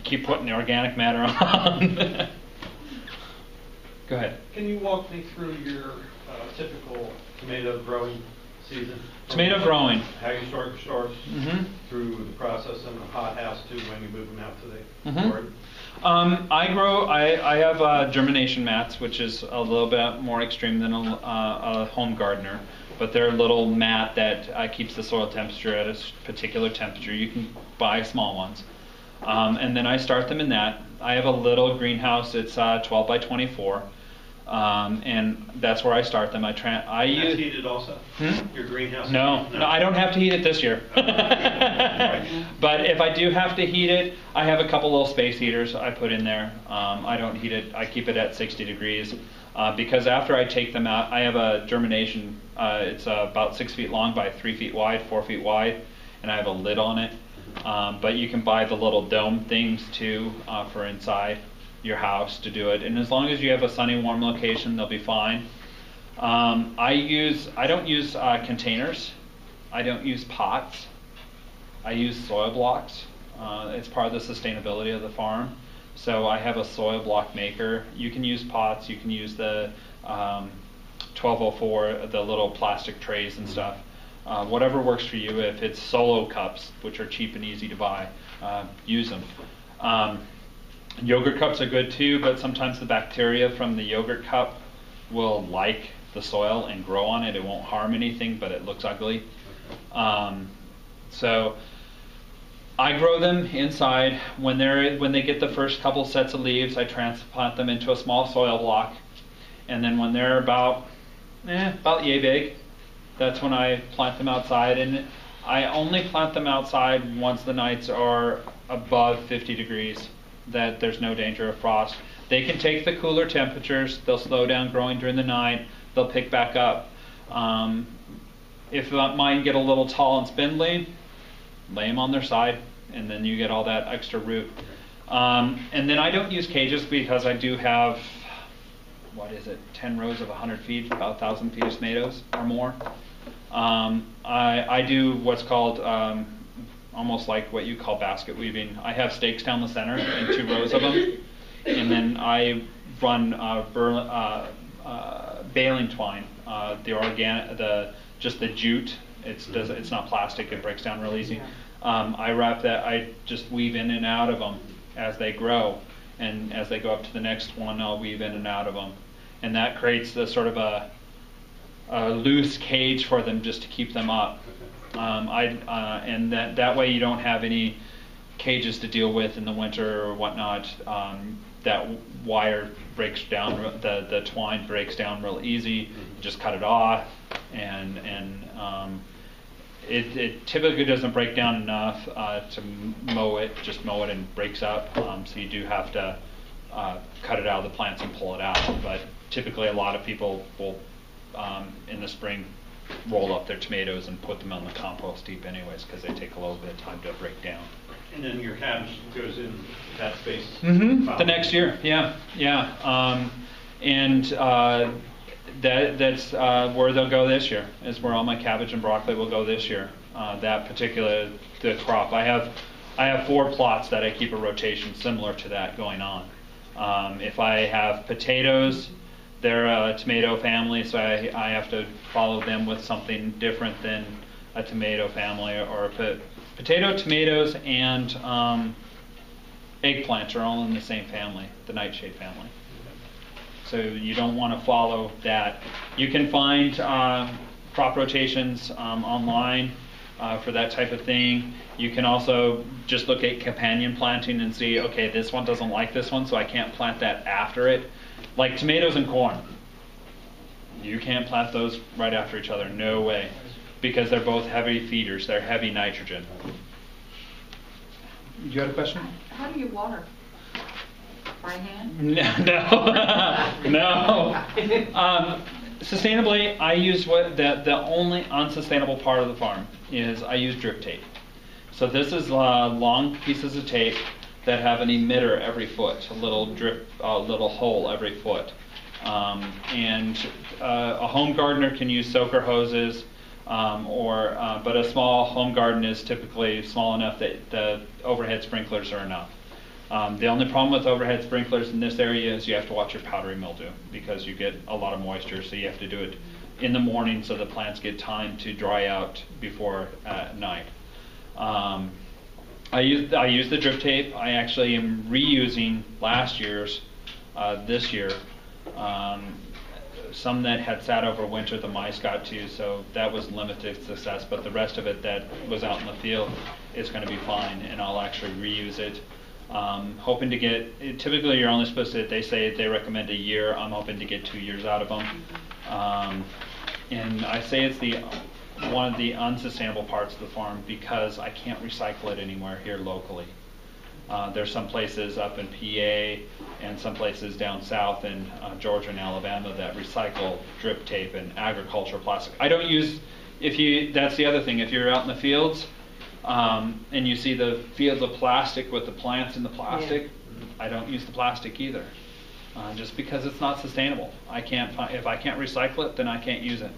keep putting the organic matter on. Go ahead. Can you walk me through your typical tomato growing season? Tomato growing. How you start your starts through the process in the hothouse to when you move them out to the garden? I have germination mats, which is a little bit more extreme than a home gardener, but they're a little mat that keeps the soil temperature at a particular temperature. You can buy small ones. And then I start them in that. I have a little greenhouse. It's 12 by 24. And that's where I start them. That's heated also? Your greenhouse? No, I don't have to heat it this year. But if I do have to heat it, I have a couple little space heaters I put in there. I don't heat it. I keep it at 60 degrees. Because after I take them out, I have a germination. It's about 6 feet long by 3 feet wide, 4 feet wide, and I have a lid on it. But you can buy the little dome things too for inside your house to do it, and as long as you have a sunny, warm location, they'll be fine. I don't use containers. I don't use pots. I use soil blocks. It's part of the sustainability of the farm. So I have a soil block maker. You can use pots. You can use the 1204, the little plastic trays and stuff. Whatever works for you. If it's solo cups, which are cheap and easy to buy, use them. Yogurt cups are good too, but sometimes the bacteria from the yogurt cup will like the soil and grow on it. It won't harm anything, but it looks ugly. So I grow them inside. When they get the first couple sets of leaves, I transplant them into a small soil block, and then when they're about yay big, that's when I plant them outside. And I only plant them outside once the nights are above 50 degrees. That there's no danger of frost. They can take the cooler temperatures. They'll slow down growing during the night. They'll pick back up. If mine get a little tall and spindly, lay them on their side, and then you get all that extra root. And then I don't use cages because I do have, 10 rows of 100 feet, about 1,000 feet of tomatoes or more. I do what's called almost like what you call basket weaving. I have stakes down the center and 2 rows of them, and then I run baling twine, just the jute. It's not plastic. It breaks down real easy. I wrap that. I just weave in and out of them as they grow, and as they go up to the next one, I'll weave in and out of them, and that creates the sort of a loose cage for them just to keep them up. And that way you don't have any cages to deal with in the winter or whatnot. That wire breaks down, the twine breaks down real easy. Just cut it off, and it typically doesn't break down enough to mow it. Just mow it and it breaks up. So you do have to cut it out of the plants and pull it out. But typically a lot of people will in the spring roll up their tomatoes and put them on the compost heap anyways, because they take a little bit of time to break down. And then your cabbage goes in that space? The next year, yeah. That's where they'll go this year, is where all my cabbage and broccoli will go this year. The crop. I have 4 plots that I keep a rotation similar to that going on. If I have potatoes, they're a tomato family, so I have to follow them with something different than a tomato family. Or potato, tomatoes, and eggplants are all in the same family, the nightshade family. So you don't want to follow that. You can find crop rotations online for that type of thing. You can also just look at companion planting and see, okay, this one doesn't like this one, so I can't plant that after it. Like tomatoes and corn. You can't plant those right after each other, no way. Because they're both heavy feeders, they're heavy nitrogen. You had a question? How do you water? By hand? No. Sustainably, I use the only unsustainable part of the farm is I use drip tape. So this is long pieces of tape that have an emitter every foot, a little drip, little hole every foot. And a home gardener can use soaker hoses, but a small home garden is typically small enough that the overhead sprinklers are enough. The only problem with overhead sprinklers in this area is you have to watch your powdery mildew, because you get a lot of moisture, so you have to do it in the morning so the plants get time to dry out before night. I use the drip tape. I actually am reusing last year's this year. Some that had sat over winter, the mice got to, so that was limited success, but the rest of it that was out in the field is going to be fine, and I'll actually reuse it. Hoping to get, typically you're only supposed to, they recommend a year. I'm hoping to get 2 years out of them. And I say it's one of the unsustainable parts of the farm because I can't recycle it anywhere here locally. There's some places up in PA and some places down south in Georgia and Alabama that recycle drip tape and agricultural plastic. I don't use, that's the other thing, if you're out in the fields and you see the fields of plastic with the plants in the plastic, I don't use the plastic either. Just because it's not sustainable. If I can't recycle it, then I can't use it.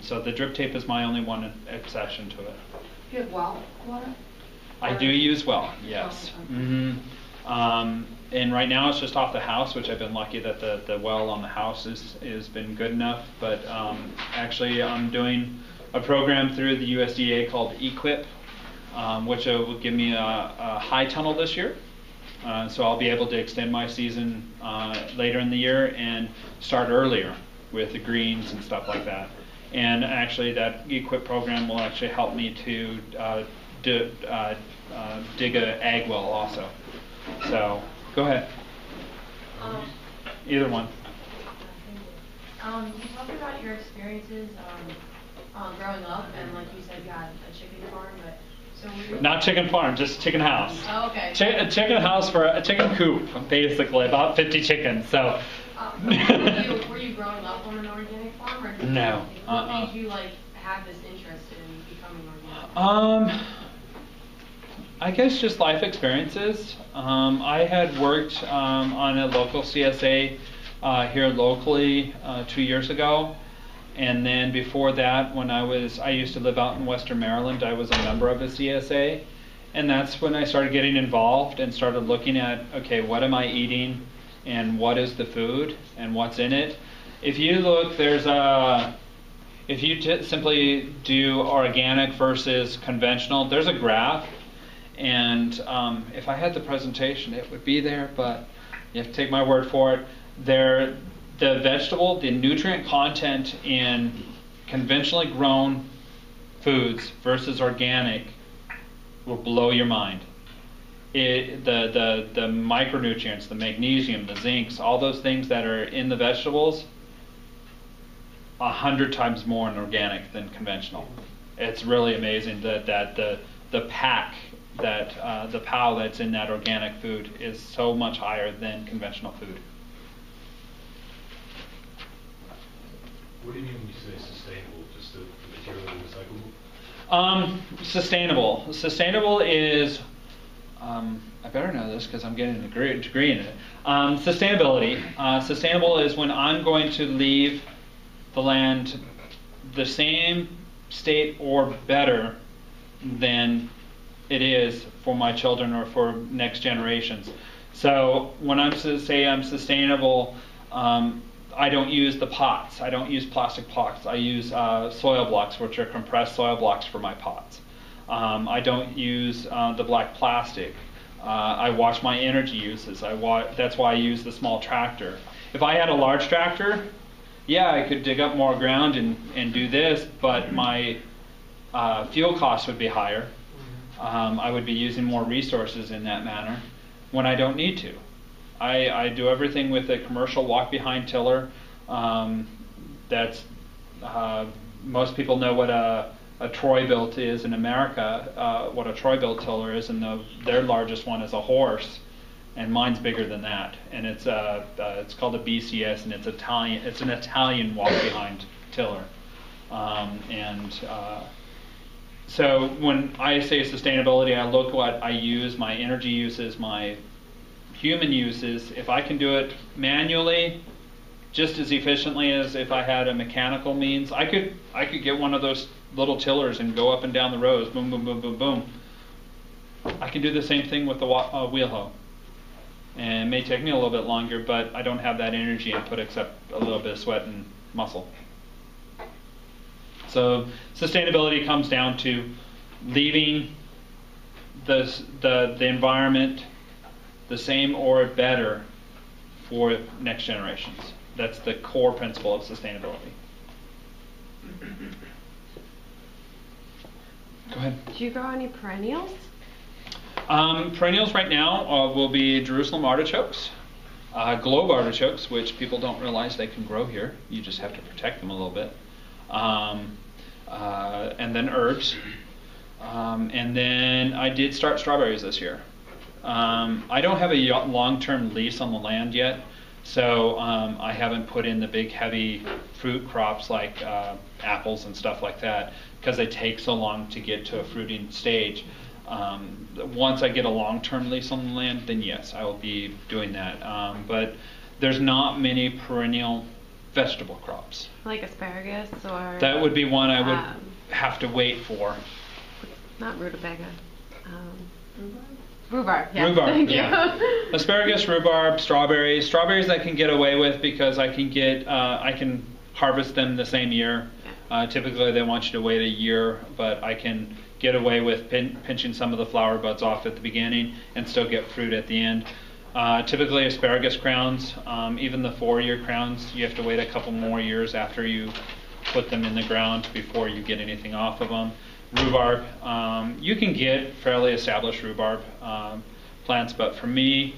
So the drip tape is my only one exception to it. Do you have well water? I do use well, yes. And right now it's just off the house, which I've been lucky that the well on the house has been good enough. But actually I'm doing a program through the USDA called EQIP, which will give me a high tunnel this year. So I'll be able to extend my season later in the year and start earlier with the greens and stuff like that. And actually that EQIP program will actually help me to dig an ag well also. So go ahead. Either one. You talked about your experiences growing up, and like you said, you had a chicken farm, but so not chicken farm, just chicken house. Oh, okay. A chicken house for a chicken coop, basically, about 50 chickens. So. Were you growing up on an organic farm, or no? What made you have this interest in becoming organic? I guess just life experiences. I had worked on a local CSA here locally 2 years ago. And then before that, when I used to live out in Western Maryland, I was a member of a CSA. And that's when I started getting involved and started looking at, okay, what am I eating and what is the food and what's in it? If you look, if you simply do organic versus conventional, there's a graph. And if I had the presentation, it would be there, but you have to take my word for it. The nutrient content in conventionally grown foods versus organic will blow your mind. The micronutrients, the magnesium, the zincs, all those things that are in the vegetables, 100 times more in organic than conventional. It's really amazing that the pack the POW that's in that organic food is so much higher than conventional food. What do you mean when you say sustainable? Just the material recyclable? Sustainable is, I better know this because I'm getting a degree in it. Sustainability. Sustainable is when I'm going to leave the land the same state or better than it is for my children or for next generations. So when I'm sustainable, I don't use the pots. I don't use plastic pots. I use soil blocks, which are compressed soil blocks for my pots. I don't use the black plastic. I watch my energy uses. That's why I use the small tractor. If I had a large tractor, yeah, I could dig up more ground and do this, but my fuel costs would be higher. I would be using more resources in that manner when I don't need to. I do everything with a commercial walk-behind tiller. That's most people know what a Troy-built is in America, what a Troy-built tiller is, and their largest one is a horse, and mine's bigger than that. And it's called a BCS, and it's Italian. It's an Italian walk-behind tiller, So when I say sustainability, I look what I use, my energy uses, my human uses. If I can do it manually, just as efficiently as if I had a mechanical means, I could get one of those little tillers and go up and down the rows, boom, boom, boom, boom, boom. I can do the same thing with the wheel hoe. And it may take me a little bit longer, but I don't have that energy input except a little bit of sweat and muscle. So sustainability comes down to leaving the environment the same or better for next generations. That's the core principle of sustainability. Go ahead. Do you grow any perennials? Perennials right now will be Jerusalem artichokes, globe artichokes, which people don't realize they can grow here. You just have to protect them a little bit. And then herbs. And then I did start strawberries this year. I don't have a long-term lease on the land yet, so I haven't put in the big heavy fruit crops like apples and stuff like that, because they take so long to get to a fruiting stage. Once I get a long-term lease on the land, then yes, I will be doing that. But there's not many perennial vegetable crops. Like asparagus or... That would be one I would have to wait for. Not rutabaga. Rhubarb. Yes, Rhubarb, thank you. yeah. Asparagus, rhubarb, strawberries. Strawberries I can get away with because I can harvest them the same year. Typically they want you to wait a year, but I can get away with pinching some of the flower buds off at the beginning and still get fruit at the end. Typically asparagus crowns, even the 4-year crowns, you have to wait a couple more years after you put them in the ground before you get anything off of them. Rhubarb, you can get fairly established rhubarb plants, but for me,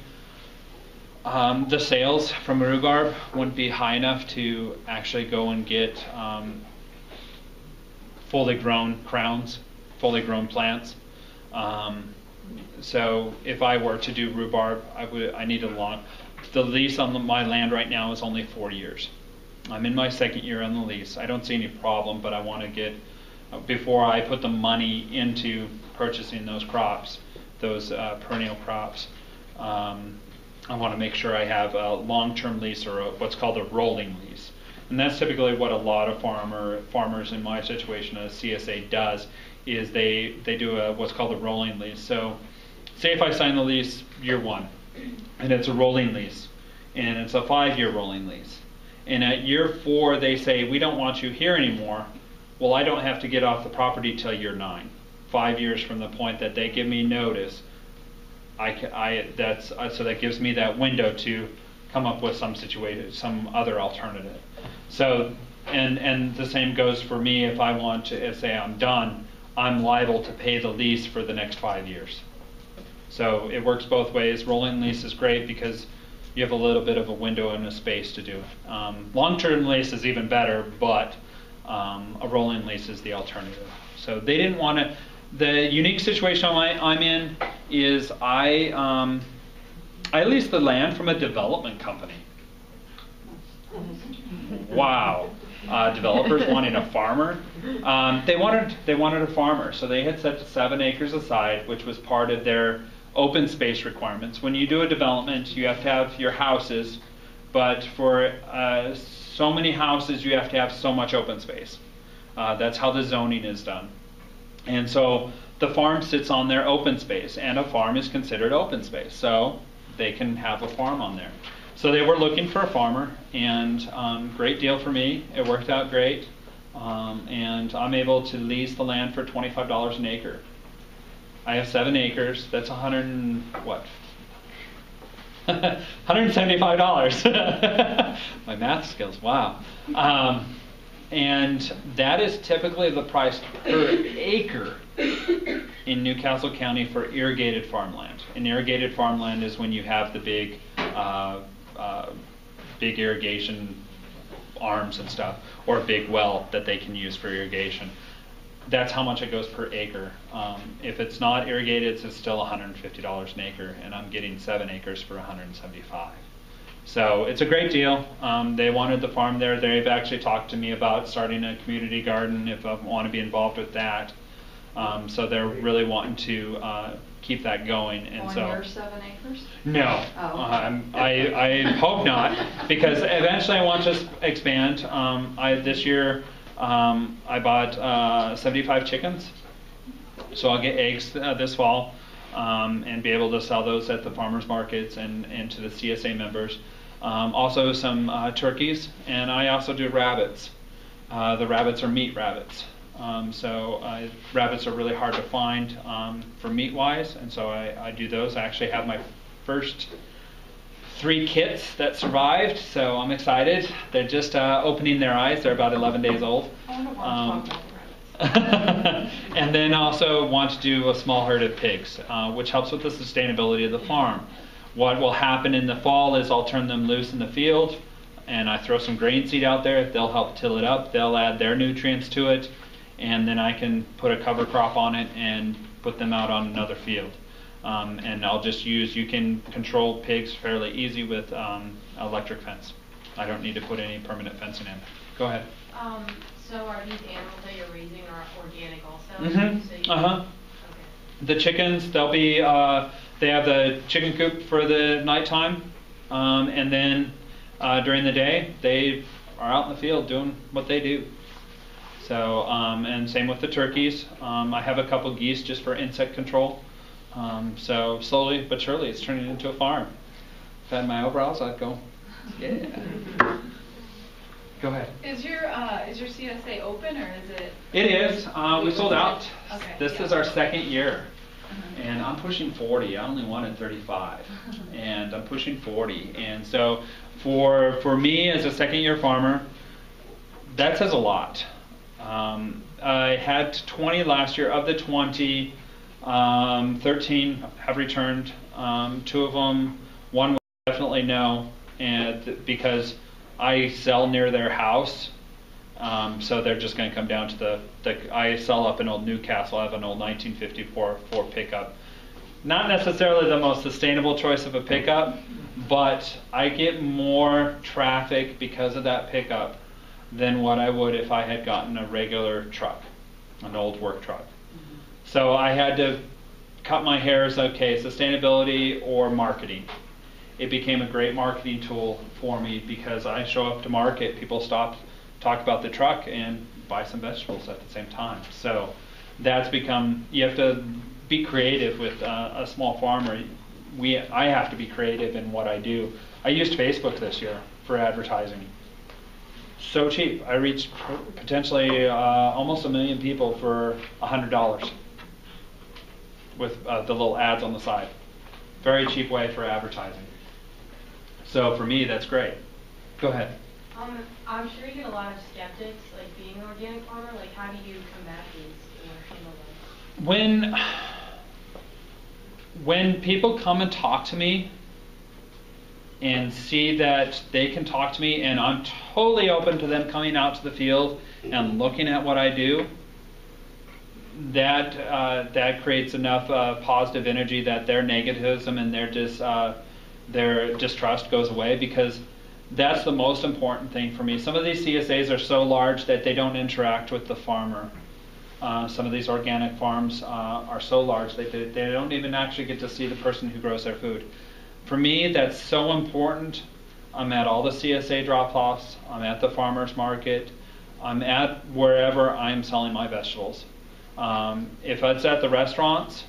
the sales from rhubarb wouldn't be high enough to actually go and get fully grown crowns, fully grown plants. So if I were to do rhubarb, I need the lease on my land right now is only 4 years. I'm in my 2nd year on the lease. I don't see any problem, but I want to get, before I put the money into purchasing those crops, those perennial crops, I want to make sure I have a long-term lease or what's called a rolling lease. And that's typically what a lot of farmers in my situation, a CSA, does, is they do what's called a rolling lease. So say if I sign the lease year 1, and it's a rolling lease, and it's a 5-year rolling lease, and at year 4 they say, we don't want you here anymore. Well, I don't have to get off the property till year 9, 5 years from the point that they give me notice. So that gives me that window to come up with some other alternative. So, and the same goes for me. If I want to say I'm done, I'm liable to pay the lease for the next 5 years. So it works both ways. Rolling lease is great because you have a little bit of a window and a space to do it. Long-term lease is even better, but a rolling lease is the alternative. So they didn't want to. The unique situation I'm in is I leased the land from a development company. Wow. Developers wanting a farmer. They wanted a farmer, so they had set 7 acres aside, which was part of their open space requirements. When you do a development, you have to have your houses, but for so many houses, you have to have so much open space. That's how the zoning is done. And so the farm sits on their open space, and a farm is considered open space, so they can have a farm on there. So they were looking for a farmer, and great deal for me. It worked out great, and I'm able to lease the land for $25 an acre. I have 7 acres. That's $175. My math skills, wow. And that is typically the price per acre in Newcastle County for irrigated farmland. And irrigated farmland is when you have the big irrigation arms and stuff, or a big well that they can use for irrigation. That's how much it goes per acre. If it's not irrigated, it's still $150 an acre, and I'm getting 7 acres for $175. So it's a great deal. They wanted the farm there. They've actually talked to me about starting a community garden if I want to be involved with that. So they're really wanting to keep that going. And on so your 7 acres? No, I hope not, because eventually I want to expand. This year I bought 75 chickens, so I'll get eggs this fall and be able to sell those at the farmers markets and to the CSA members. Also some turkeys, and I also do rabbits. The rabbits are meat rabbits. Rabbits are really hard to find for meat-wise, and so I do those. I actually have my first 3 kits that survived, so I'm excited. They're just opening their eyes. They're about 11 days old. I wonder why I'm talking about the rabbits. And then also want to do a small herd of pigs, which helps with the sustainability of the farm. What will happen in the fall is I'll turn them loose in the field, and I throw some grain seed out there. They'll help till it up. They'll add their nutrients to it, and then I can put a cover crop on it and put them out on another field. And I'll just you can control pigs fairly easy with electric fence. I don't need to put any permanent fencing in. Go ahead. So are these animals that you're raising are organic also? Mm-hmm. So Okay. The chickens, they have the chicken coop for the nighttime, and then during the day they are out in the field doing what they do. So, and same with the turkeys. I have a couple geese just for insect control. So slowly but surely it's turning into a farm. If I had my overalls, I'd go, yeah. Go ahead. Is your CSA open, or is it? It is. We sold out. Okay. This is our second year. And I'm pushing 40. I only wanted 35. And I'm pushing 40. And so for me as a second year farmer, that says a lot. I had 20 last year. Of the 20, 13 have returned. 2 of them, one was definitely no, and because I sell near their house, so they're just going to come down to I sell up in Old Newcastle. I have an old 1954 Ford pickup. Not necessarily the most sustainable choice of a pickup, but I get more traffic because of that pickup than what I would if I had gotten a regular truck, an old work truck. So I had to cut my hairs, okay, sustainability or marketing. It became a great marketing tool for me because I show up to market, people stop, talk about the truck, and buy some vegetables at the same time. So that's become, you have to be creative with a small farmer. I have to be creative in what I do. I used Facebook this year for advertising. So cheap. I reached potentially almost 1 million people for $100 with the little ads on the side. Very cheap way for advertising. So for me, that's great. Go ahead. I'm sure you get a lot of skeptics, like being an organic farmer. Like, how do you combat these or handle them? When people come and talk to me and see that they can talk to me and I'm totally open to them coming out to the field and looking at what I do, that creates enough positive energy that their negativism and their distrust goes away, because that's the most important thing for me. Some of these CSAs are so large that they don't interact with the farmer. Some of these organic farms are so large that they don't even actually get to see the person who grows their food. For me, that's so important. I'm at all the CSA drop-offs. I'm at the farmer's market. I'm at wherever I'm selling my vegetables. If it's at the restaurants,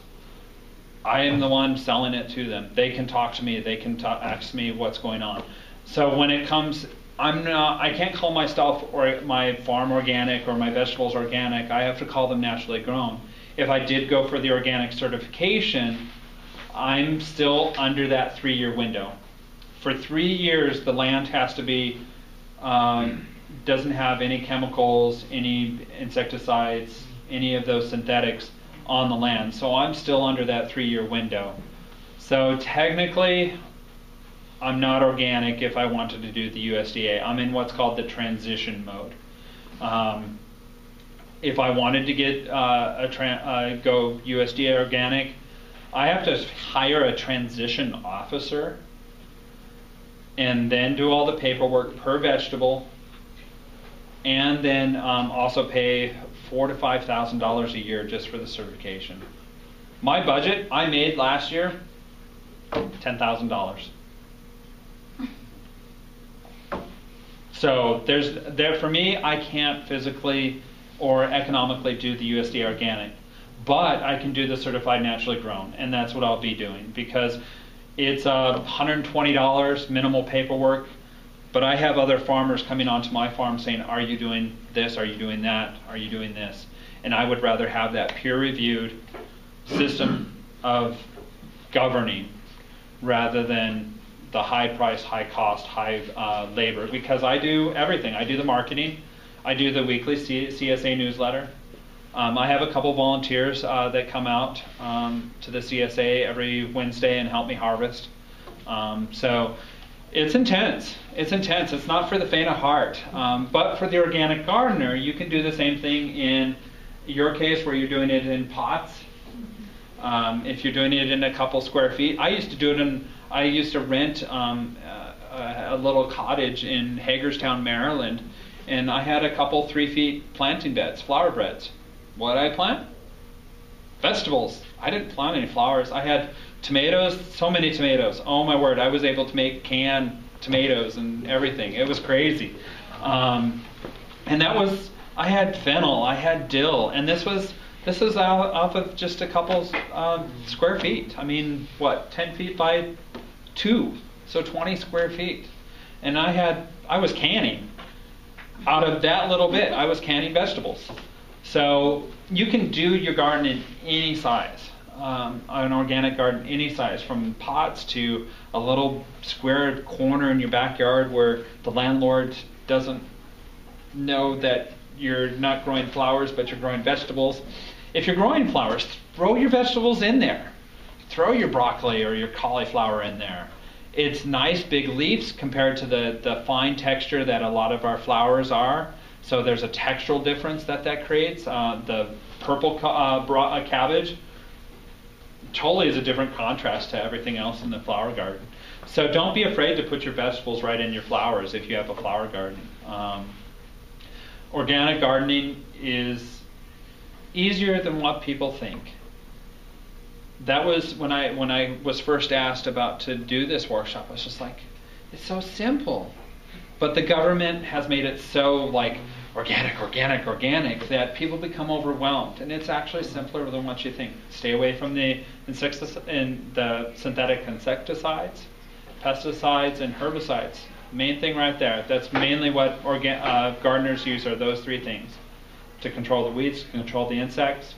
I am the one selling it to them. They can talk to me. They can ask me what's going on. So when it comes, I can't call myself or my farm organic or my vegetables organic. I have to call them naturally grown. If I did go for the organic certification, I'm still under that 3-year window. For 3 years, the land has to be, doesn't have any chemicals, any insecticides, any of those synthetics on the land. So I'm still under that 3-year window. So technically, I'm not organic if I wanted to do the USDA. I'm in what's called the transition mode. If I wanted to get go USDA organic, I have to hire a transition officer and then do all the paperwork per vegetable, and then also pay $4,000 to $5,000 a year just for the certification. My budget I made last year, $10,000. So for me, I can't physically or economically do the USDA organic, but I can do the certified naturally grown, and that's what I'll be doing, because it's $120 minimal paperwork, But I have other farmers coming onto my farm saying, are you doing this? Are you doing that? Are you doing this? And I would rather have that peer-reviewed system of governing rather than the high price, high cost, high labor, because I do everything. I do the marketing. I do the weekly CSA newsletter. I have a couple volunteers that come out to the CSA every Wednesday and help me harvest. So it's intense. It's intense. It's not for the faint of heart. But for the organic gardener, you can do the same thing in your case where you're doing it in pots. If you're doing it in a couple square feet. I used to rent a little cottage in Hagerstown, Maryland, and I had a couple 3 feet planting beds, flower beds. What did I plant? Vegetables. I didn't plant any flowers. I had tomatoes, so many tomatoes. Oh my word, I was able to make canned tomatoes and everything. It was crazy. And I had fennel, I had dill, and this was off of just a couple square feet. I mean, 10 feet by 2, so 20 square feet. And I was canning. Out of that little bit, I was canning vegetables. So you can do your garden in any size, an organic garden any size, from pots to a little square corner in your backyard where the landlord doesn't know that you're not growing flowers but you're growing vegetables. If you're growing flowers, throw your vegetables in there. Throw your broccoli or your cauliflower in there. It's nice big leaves compared to the fine texture that a lot of our flowers are. So there's a textural difference that creates. The purple cabbage totally is a different contrast to everything else in the flower garden. So don't be afraid to put your vegetables right in your flowers if you have a flower garden. Organic gardening is easier than what people think. That was when I was first asked to do this workshop. I was just like, it's so simple. But the government has made it so like organic that people become overwhelmed. And it's actually simpler than what you think. Stay away from the synthetic insecticides, pesticides, and herbicides. Main thing right there. That's mainly what gardeners use, are those 3 things: to control the weeds, to control the insects,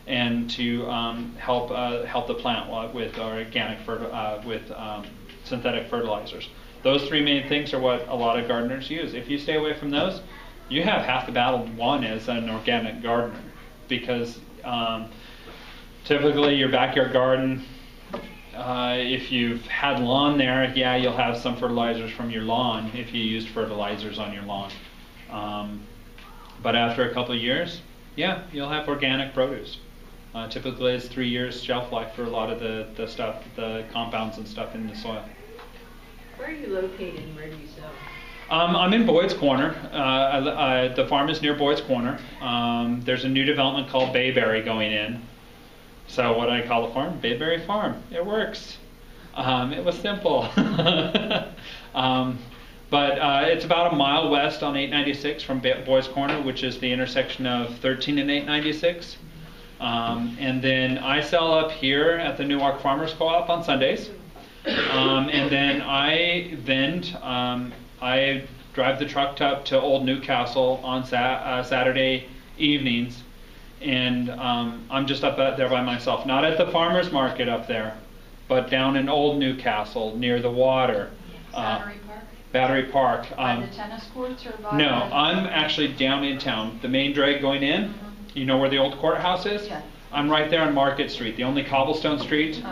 and to help the plant with synthetic fertilizers. Those 3 main things are what a lot of gardeners use. If you stay away from those, you have half the battle won as an organic gardener, because typically your backyard garden, if you've had lawn there, yeah, you'll have some fertilizers from your lawn if you used fertilizers on your lawn. But after a couple of years, yeah, you'll have organic produce. Typically it's 3 years shelf life for a lot of the stuff, the compounds and stuff in the soil. Where are you located and where do you sell? I'm in Boyd's Corner. The farm is near Boyd's Corner. There's a new development called Bayberry going in. So what do I call the farm? Bayberry Farm. It works. It was simple. But it's about a mile west on 896 from Boyd's Corner, which is the intersection of 13 and 896. And then I sell up here at the Newark Farmers Co-op on Sundays. And then I vend. I drive the truck up to Old Newcastle on Saturday evenings, and I'm just up there by myself. Not at the farmers market up there, but down in Old Newcastle near the water. Battery Park. By the tennis courts or by No, I'm actually down in town. The main drag going in, you know where the old courthouse is? Yeah. I'm right there on Market Street, the only cobblestone street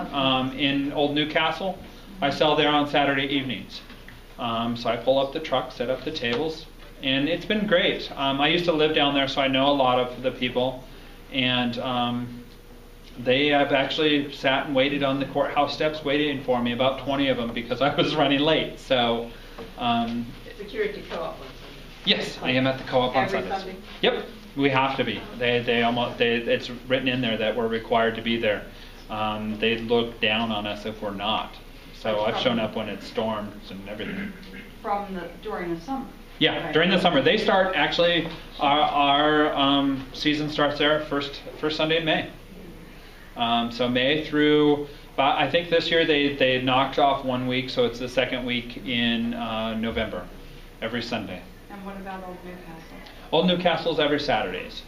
in Old Newcastle. I sell there on Saturday evenings. So I pull up the truck, set up the tables, and it's been great. I used to live down there, so I know a lot of the people, and they have actually sat and waited on the courthouse steps waiting for me, about 20 of them, because I was running late. So. But you're at the co-op on Sunday? Yes, I am at the co-op on Sundays. Every Sunday? Yep, we have to be. It's written in there that we're required to be there. They look down on us if we're not. So I've shown up when it storms and everything. During the summer? Yeah, Right. during the summer. They start, actually, our season starts there first Sunday in May. So May through, I think this year they knocked off 1 week, so it's the second week in November. every Sunday. And what about Old Newcastle? Old Newcastle's every Saturdays.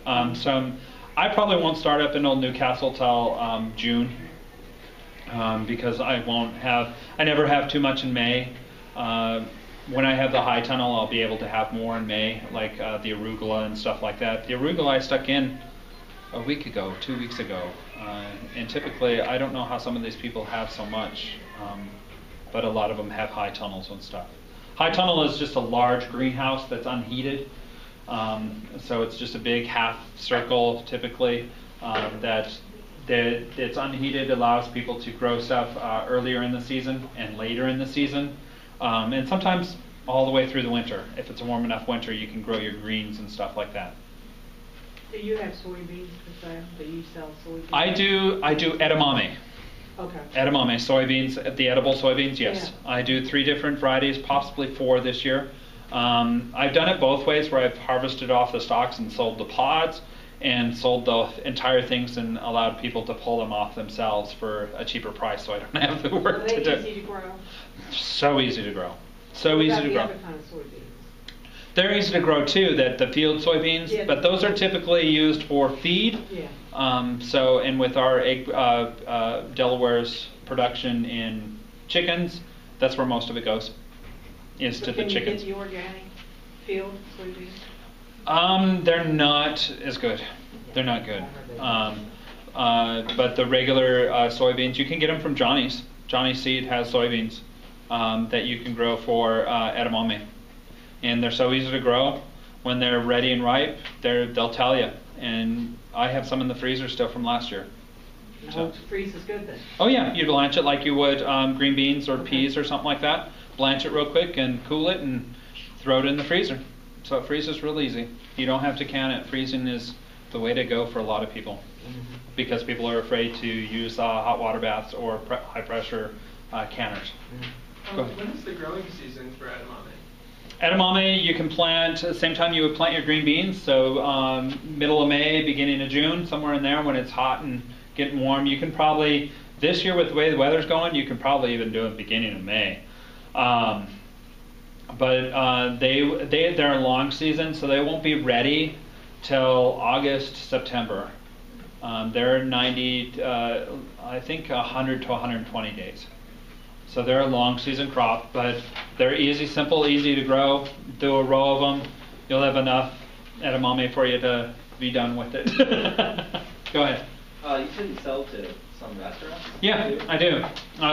So I probably won't start up in Old Newcastle till June, because I never have too much in May. When I have the high tunnel, I'll be able to have more in May, like the arugula and stuff like that. The arugula I stuck in a week ago, 2 weeks ago, and typically I don't know how some of these people have so much, but a lot of them have high tunnels and stuff. High tunnel is just a large greenhouse that's unheated, so it's just a big half circle typically that it's unheated, allows people to grow stuff earlier in the season and later in the season, and sometimes all the way through the winter. If it's a warm enough winter, you can grow your greens and stuff like that. Do you have soybeans for sale? Do you sell soybeans? I do edamame. Okay. Edamame soybeans, the edible soybeans, yes. Yeah. I do 3 different varieties, possibly 4 this year. I've done it both ways, where I've harvested off the stalks and sold the pods, and sold the entire things and allowed people to pull them off themselves for a cheaper price, so I don't have the work to do. Are they easy to grow? So easy to grow. So What easy about to the grow. other kind of soybeans? They're easy to grow too, the field soybeans, Yeah. but those are typically used for feed. Yeah. And with our egg, Delaware's production in chickens, that's where most of it goes, is to the chickens. Can you get the organic field soybeans? They're not as good. They're not good. But the regular soybeans, you can get them from Johnny's. Johnny's Seed has soybeans that you can grow for edamame. And they're so easy to grow. When they're ready and ripe, they'll tell you. And I have some in the freezer still from last year. So freeze is good then. Oh yeah, you blanch it like you would green beans or peas or something like that. Blanch it real quick and cool it and throw it in the freezer. So it freezes real easy. You don't have to can it. Freezing is the way to go for a lot of people, because people are afraid to use hot water baths or high pressure canners. Go ahead. When is the growing season for edamame? Edamame you can plant at the same time you would plant your green beans, so middle of May, beginning of June, somewhere in there when it's hot and getting warm. You can probably, this year with the way the weather's going, you can probably even do it beginning of May. But they're a long season, so they won't be ready till August, September. They're 90, I think 100 to 120 days. So they're a long season crop, but they're easy, simple, easy to grow. Do a row of them, you'll have enough edamame for you to be done with it. Go ahead. You said you sell to some restaurants? Yeah, I do.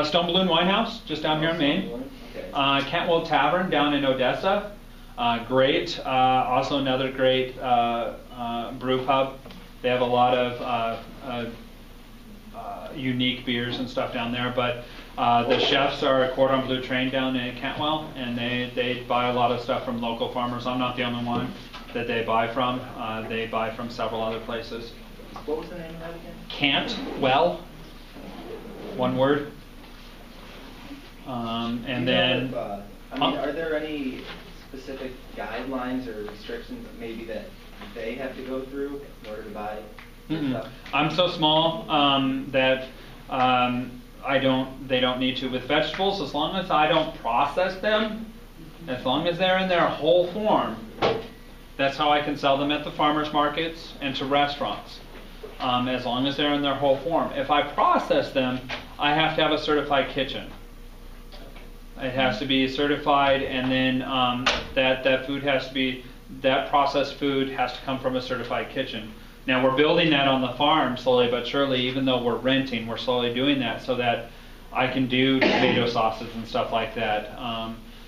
Stone Balloon Winehouse, just down here in Maine. Okay. Cantwell Tavern down in Odessa. Great. Also another great brew pub. They have a lot of unique beers and stuff down there, but the chefs are Cordon Bleu trained down in Cantwell, and they buy a lot of stuff from local farmers. I'm not the only one that they buy from. They buy from several other places. What was the name of that again? Cantwell, one word. And then, are there any specific guidelines or restrictions maybe that they have to go through in order to buy stuff? I'm so small that they don't need to. With vegetables, as long as I don't process them, as long as they're in their whole form, that's how I can sell them at the farmers markets and to restaurants. As long as they're in their whole form. If I process them, I have to have a certified kitchen. It has to be certified, and then that food has to be, that processed food has to come from a certified kitchen. Now we're building that on the farm slowly but surely. Even though we're renting, we're slowly doing that so that I can do tomato sauces and stuff like that.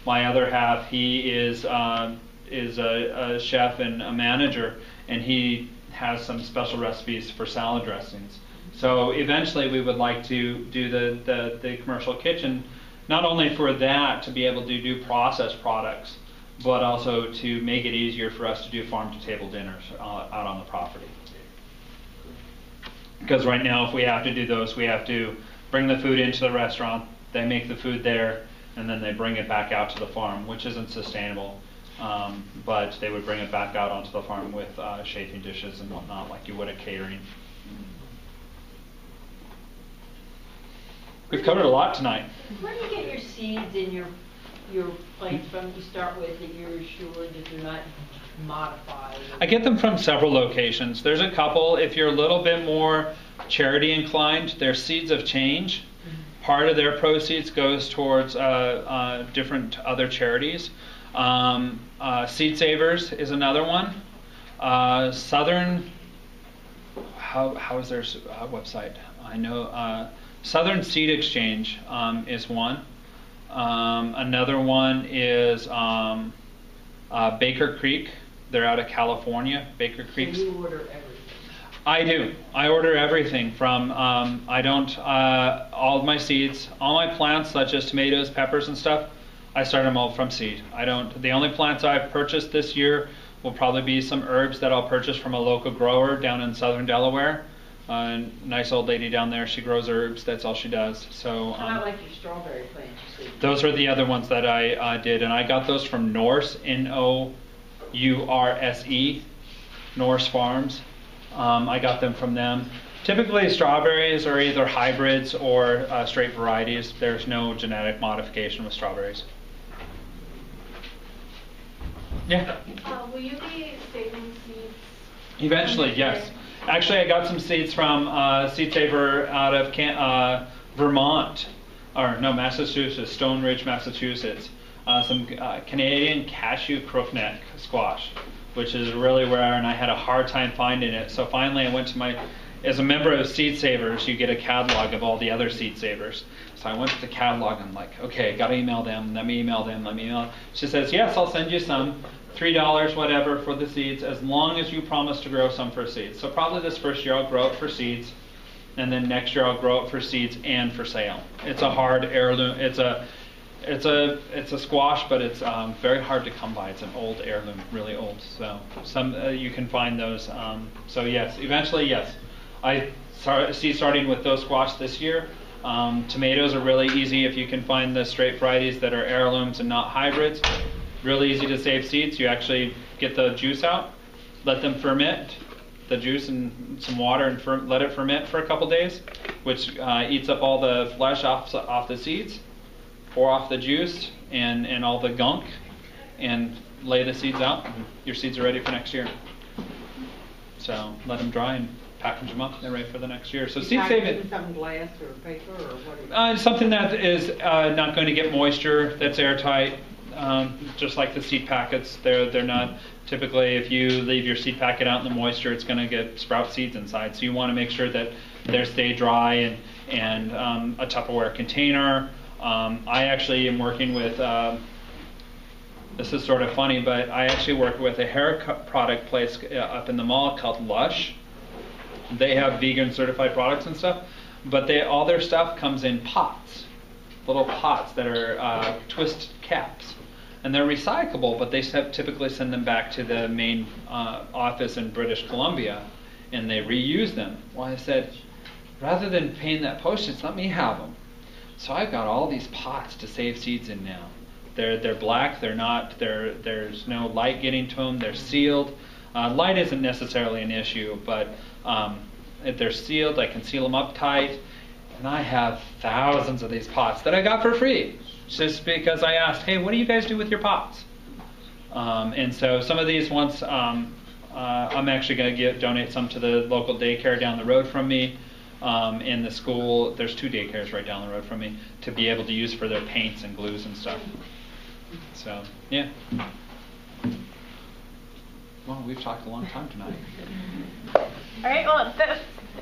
My other half, he is a chef and a manager, and he has some special recipes for salad dressings. So eventually we would like to do the commercial kitchen, not only for that, to be able to do processed products, but also to make it easier for us to do farm-to-table dinners out on the property. Because right now, if we have to do those, we have to bring the food into the restaurant, they make the food there, and then they bring it back out to the farm, which isn't sustainable. But they would bring it back out onto the farm with chafing dishes and whatnot, like you would at catering. We've covered a lot tonight. Where do you get your seeds and your your plants from you start with that you're sure that they're not modified? I get them from several locations. There's a couple. If you're a little bit more charity inclined, they're Seeds of Change. Part of their proceeds goes towards different other charities. Seed Savers is another one. Southern, how is their website? I know Southern Seed Exchange is one. Another one is Baker Creek. They're out of California. Baker Creek. So you order everything? I do. I order everything from, I don't, all of my seeds, all my plants such as tomatoes, peppers and stuff, I start them all from seed. I don't, the only plants I've purchased this year will probably be some herbs that I'll purchase from a local grower down in southern Delaware. Nice old lady down there, she grows herbs, that's all she does. So How about like your strawberry plants you see? those are the other ones that I did, and I got those from Norse, Nourse, Norse Farms. I got them from them. Typically strawberries are either hybrids or straight varieties. There's no genetic modification with strawberries. Yeah? Will you be saving seeds? Eventually, yes. Actually, I got some seeds from Seed Saver out of Vermont, or no, Massachusetts, Stone Ridge, Massachusetts. Some Canadian cashew crookneck squash, which is really rare, and I had a hard time finding it. So finally I went to as a member of Seed Savers, you get a catalog of all the other Seed Savers. So I went to the catalog and I'm like, okay, gotta email them, let me email them, let me email. She says, yes, I'll send you some, $3, whatever, for the seeds, as long as you promise to grow some for seeds. So probably this first year I'll grow it for seeds, and then next year I'll grow it for seeds and for sale. It's a hard heirloom, it's a squash, but it's very hard to come by. It's an old heirloom, really old. So you can find those. So yes, eventually yes. I see starting with those squash this year. Tomatoes are really easy if you can find the straight varieties that are heirlooms and not hybrids. Really easy to save seeds. You actually get the juice out, let them ferment, the juice and some water, and let it ferment for a couple days, which eats up all the flesh off the seeds. Pour off the juice and all the gunk and lay the seeds out. And your seeds are ready for next year. So let them dry and package them up. They're ready for the next year. So seed saving. Something glass or paper or what? Something that is not going to get moisture, that's airtight. Just like the seed packets, they're not typically, if you leave your seed packet out in the moisture, it's going to get sprout seeds inside. So you want to make sure that they stay dry and a Tupperware container. I actually am working with, this is sort of funny, but I actually work with a hair product place up in the mall called Lush. They have vegan certified products and stuff, but all their stuff comes in pots, little pots that are twist caps. And they're recyclable, but they typically send them back to the main office in British Columbia, and they reuse them. Well, I said, rather than paying that postage, let me have them. So I've got all these pots to save seeds in now. They're black. They're not. There's no light getting to them. They're sealed. Light isn't necessarily an issue, but if they're sealed, I can seal them up tight. And I have thousands of these pots that I got for free, just because I asked, hey, what do you guys do with your pots? And so some of these ones, I'm actually going to donate some to the local daycare down the road from me. In the school, there's 2 daycares right down the road from me, to be able to use for their paints and glues and stuff. So, yeah. Well, we've talked a long time tonight. All right, well,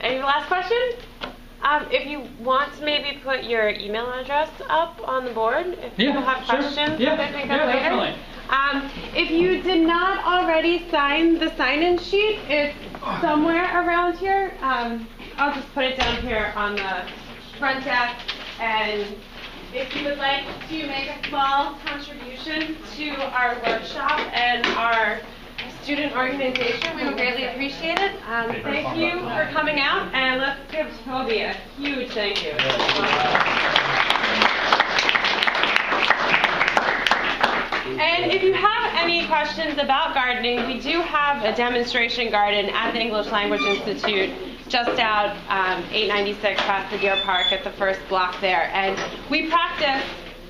any last question? If you want to maybe put your email address up on the board, if people have questions that they think of later. Definitely. If you did not already sign the sign-in sheet, it's somewhere around here. I'll just put it down here on the front desk. And if you would like to make a small contribution to our workshop and our student organization, we would greatly appreciate it. Thank you for coming out, and let's give Toby a huge thank you. And if you have any questions about gardening, we do have a demonstration garden at the English Language Institute, just out 896 past the Deer Park at the first block there. And we practice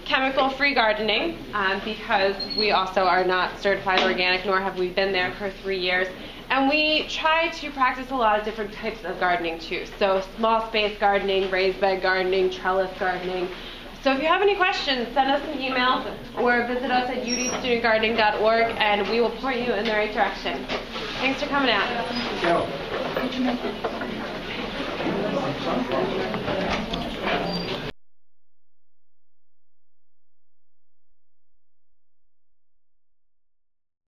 chemical-free gardening, because we also are not certified organic, nor have we been there for 3 years. And we try to practice a lot of different types of gardening too. So small space gardening, raised bed gardening, trellis gardening. So if you have any questions, send us an email or visit us at udstudentgardening.org and we will point you in the right direction. Thanks for coming out. Go.